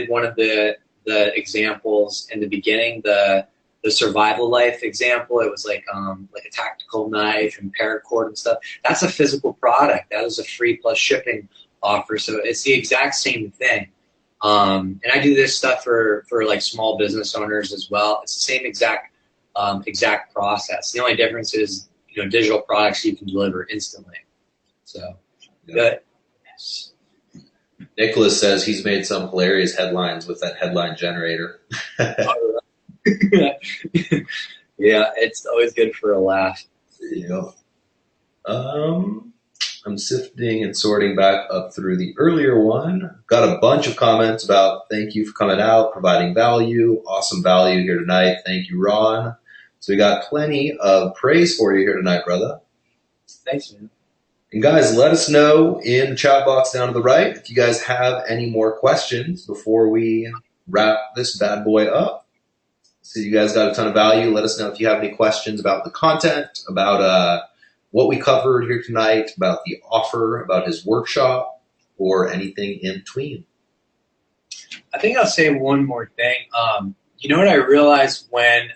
one of the examples in the beginning, the survival life example. It was like a tactical knife and paracord and stuff. That's a physical product. That is a free plus shipping offer. So it's the exact same thing. And I do this stuff for like small business owners as well. It's the same exact process. The only difference is, you know, digital products you can deliver instantly. So, good. Yes. Nicholas says he's made some hilarious headlines with that headline generator. Yeah, it's always good for a laugh. Yeah. I'm sifting and sorting back up through the earlier one. Got a bunch of comments about thank you for coming out, providing value, awesome value here tonight. Thank you, Ron. So we got plenty of praise for you here tonight, brother. Thanks, man. And guys, let us know in the chat box down to the right if you guys have any more questions before we wrap this bad boy up. So you guys got a ton of value. Let us know if you have any questions about the content, about what we covered here tonight, about the offer, about his workshop, or anything in between. I think I'll say one more thing. You know what I realized when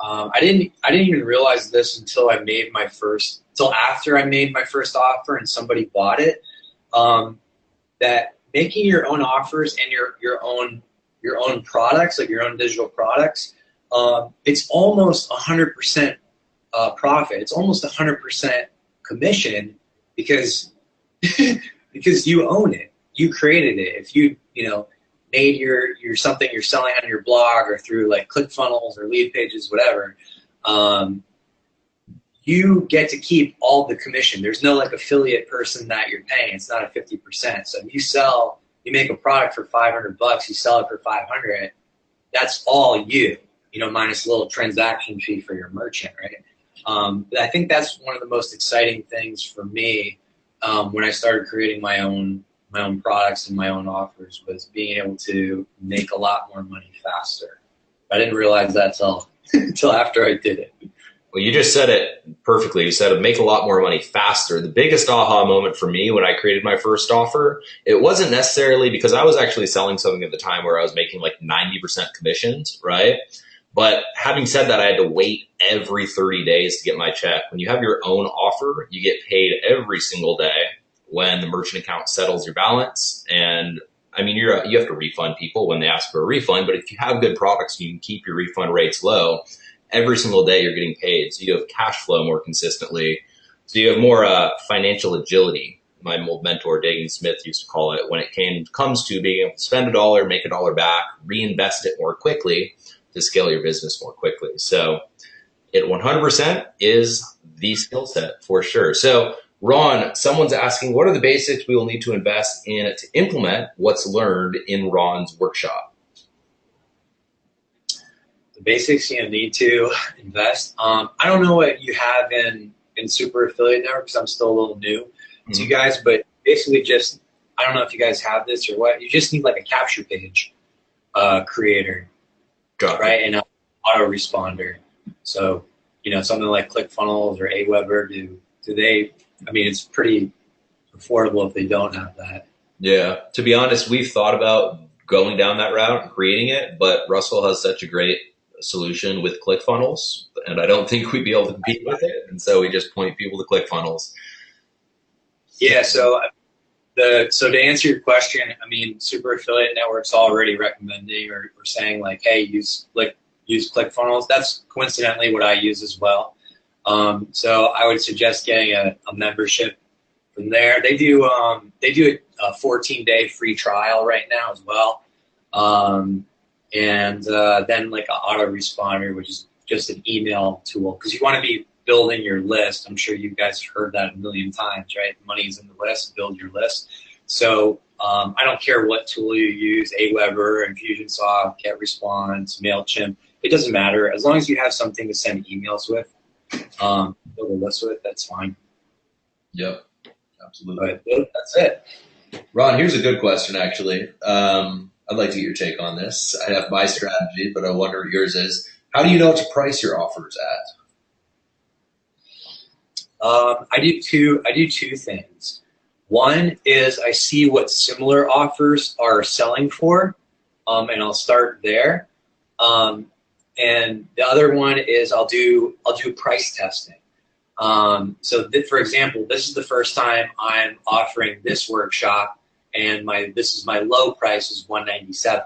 I didn't even realize this until after I made my first offer and somebody bought it. That making your own offers and your own products, like your own digital products, it's almost 100% profit. It's almost 100% commission because you own it. You created it. If you made your something you're selling on your blog or through like ClickFunnels or lead pages, whatever, you get to keep all the commission. There's no like affiliate person that you're paying. It's not a 50%. So if you make a product for $500, you sell it for $500. That's all you minus a little transaction fee for your merchant, right? But I think that's one of the most exciting things for me when I started creating my own products and my own offers, was being able to make a lot more money faster. I didn't realize that till after I did it. Well, you just said it perfectly. You said make a lot more money faster. The biggest aha moment for me when I created my first offer, it wasn't necessarily because I was actually selling something at the time where I was making like 90% commissions, right? But having said that, I had to wait every 30 days to get my check. When you have your own offer, you get paid every single day. when the merchant account settles your balance. And I mean, you have to refund people when they ask for a refund, but if you have good products, you can keep your refund rates low. Every single day you're getting paid. So you have cash flow more consistently. So you have more financial agility. My old mentor, Dagan Smith, used to call it, when it comes to being able to spend a dollar, make a dollar back, reinvest it more quickly to scale your business more quickly. So it 100% is the skill set for sure. So Ron, someone's asking, what are the basics we will need to invest in to implement what's learned in Ron's workshop? The basics you need to invest. I don't know what you have in Super Affiliate Network because I'm still a little new to you guys, but basically just, I don't know if you guys have this or what, you just need like a capture page creator, right? And an autoresponder. So, something like ClickFunnels or Aweber, do they, I mean, it's pretty affordable if they don't have that. Yeah. To be honest, we've thought about going down that route and creating it, but Russell has such a great solution with ClickFunnels, and I don't think we'd be able to compete with it. And so we just point people to ClickFunnels. Yeah. So to answer your question, I mean, Super Affiliate Network's already recommending or saying like, hey, use ClickFunnels. That's coincidentally what I use as well. So I would suggest getting a membership from there. They do a 14-day free trial right now as well. And then like an autoresponder, which is just an email tool, because you want to be building your list. I'm sure you guys have heard that a million times, right? Money's in the list, build your list. So I don't care what tool you use, Aweber, Infusionsoft, GetResponse, MailChimp. It doesn't matter. As long as you have something to send emails with, build a list with, that's fine. Yep, absolutely. But that's it. Ron, here's a good question, actually. I'd like to get your take on this. I have my strategy, but I wonder what yours is. How do you know what to price your offers at? I do two things. One is I see what similar offers are selling for, and I'll start there. And the other one is I'll do price testing. For example, this is the first time I'm offering this workshop, and this is my low price is $197.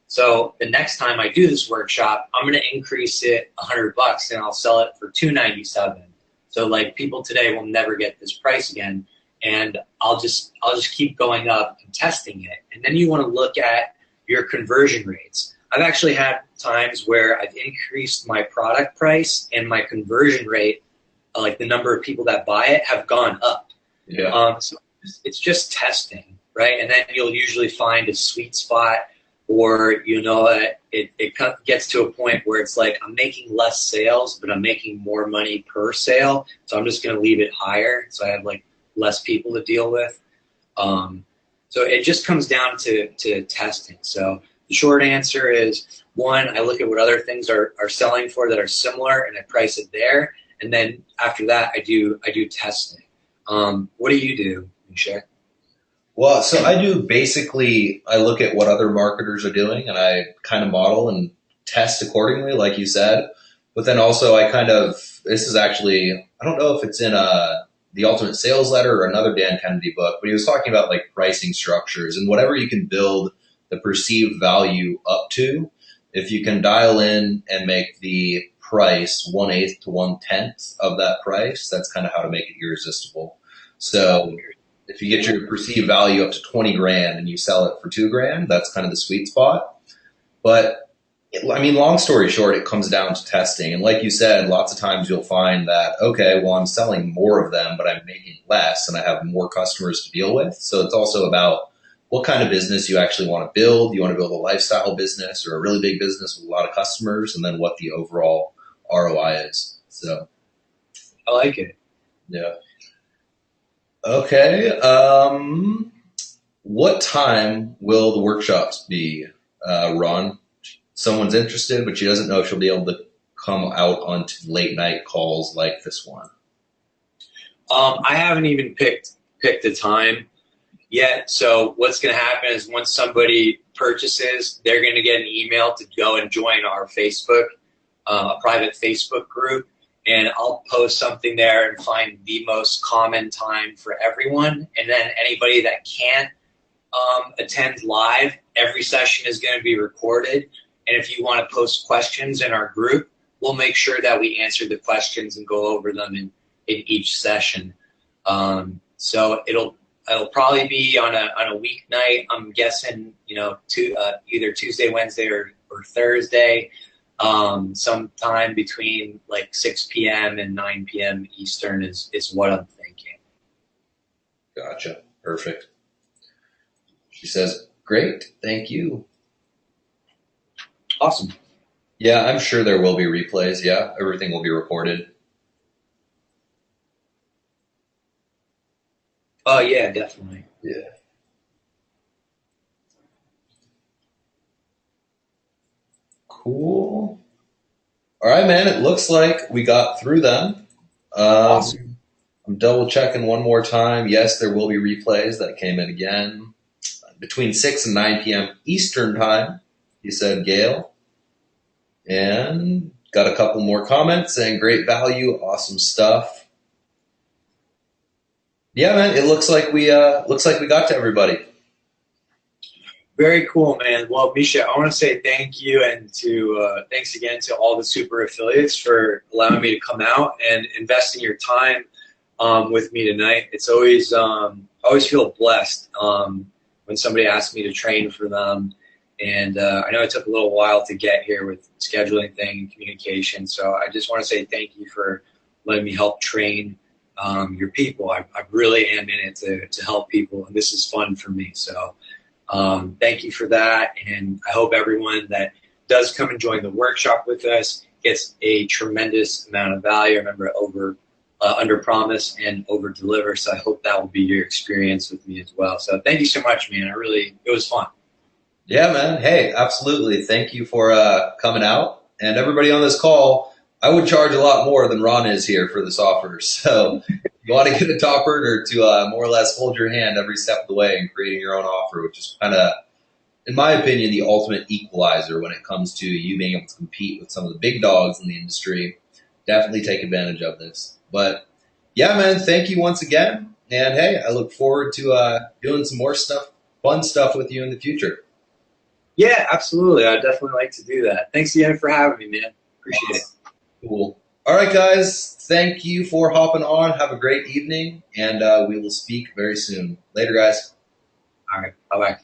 So the next time I do this workshop, I'm going to increase it $100 and I'll sell it for $297. So like people today will never get this price again, and I'll just keep going up and testing it. And then you want to look at your conversion rates. I've actually had times where I've increased my product price and my conversion rate, like the number of people that buy it, have gone up. Yeah. So it's just testing, right? And then you'll usually find a sweet spot, or it gets to a point where it's like I'm making less sales, but I'm making more money per sale. So I'm just going to leave it higher, so I have like less people to deal with. So it just comes down to testing. So the short answer is, one, I look at what other things are selling for that are similar, and I price it there. And then after that, I do testing. What do you do, Misha? Well, so I look at what other marketers are doing, and I kind of model and test accordingly, like you said. But then also this is actually, I don't know if it's in the Ultimate Sales Letter or another Dan Kennedy book, but he was talking about like pricing structures and whatever you can build the perceived value up to. If you can dial in and make the price 1/8 to 1/10 of that price, that's kind of how to make it irresistible. So if you get your perceived value up to 20 grand and you sell it for 2 grand, that's kind of the sweet spot. But I mean, long story short, it comes down to testing. And like you said, lots of times you'll find that, okay, well, I'm selling more of them, but I'm making less and I have more customers to deal with. So it's also about what kind of business you actually want to build. You want to build a lifestyle business or a really big business with a lot of customers, and then what the overall ROI is. So I like it. Yeah. Okay. What time will the workshops be, Ron? Someone's interested, but she doesn't know if she'll be able to come out onto late night calls like this one. I haven't even picked a time yet. So what's going to happen is once somebody purchases, they're going to get an email to go and join our Facebook, a private Facebook group. and I'll post something there and find the most common time for everyone. And then anybody that can't attend live, every session is going to be recorded. And if you want to post questions in our group, we'll make sure that we answer the questions and go over them in each session. So it'll probably be on a weeknight. I'm guessing, either Tuesday, Wednesday, or Thursday, sometime between like 6 p.m. and 9 p.m. Eastern is what I'm thinking. Gotcha. Perfect. She says, great. Thank you. Awesome. Yeah, I'm sure there will be replays. Yeah, everything will be recorded. Oh, yeah, definitely. Yeah. Cool. All right, man. It looks like we got through them. Awesome. I'm double checking one more time. Yes, there will be replays that came in again between 6 and 9 p.m. Eastern time. He said, Gail. And got a couple more comments saying great value, awesome stuff. Yeah, man. It looks like we got to everybody. Very cool, man. Well, Misha, I want to say thank you, and thanks again to all the super affiliates for allowing me to come out and investing your time with me tonight. It's always I always feel blessed when somebody asks me to train for them, and I know it took a little while to get here with scheduling thing and communication. So I just want to say thank you for letting me help train your people. I really am in it to help people, and this is fun for me. So. Thank you for that, and I hope everyone that does come and join the workshop with us gets a tremendous amount of value. Remember, under promise and over deliver. So I hope that will be your experience with me as well. So thank you so much, man. It was fun. Yeah, man. Hey, absolutely. Thank you for coming out, and everybody on this call. I would charge a lot more than Ron is here for this offer. So you want to get a top earner to more or less hold your hand every step of the way in creating your own offer, which is kind of, in my opinion, the ultimate equalizer when it comes to you being able to compete with some of the big dogs in the industry. Definitely take advantage of this. But yeah, man, thank you once again. And hey, I look forward to doing some more fun stuff with you in the future. Yeah, absolutely. I'd definitely like to do that. Thanks again for having me, man. Appreciate it. Cool. All right, guys. Thank you for hopping on. Have a great evening, and we will speak very soon. Later, guys. All right. Bye-bye.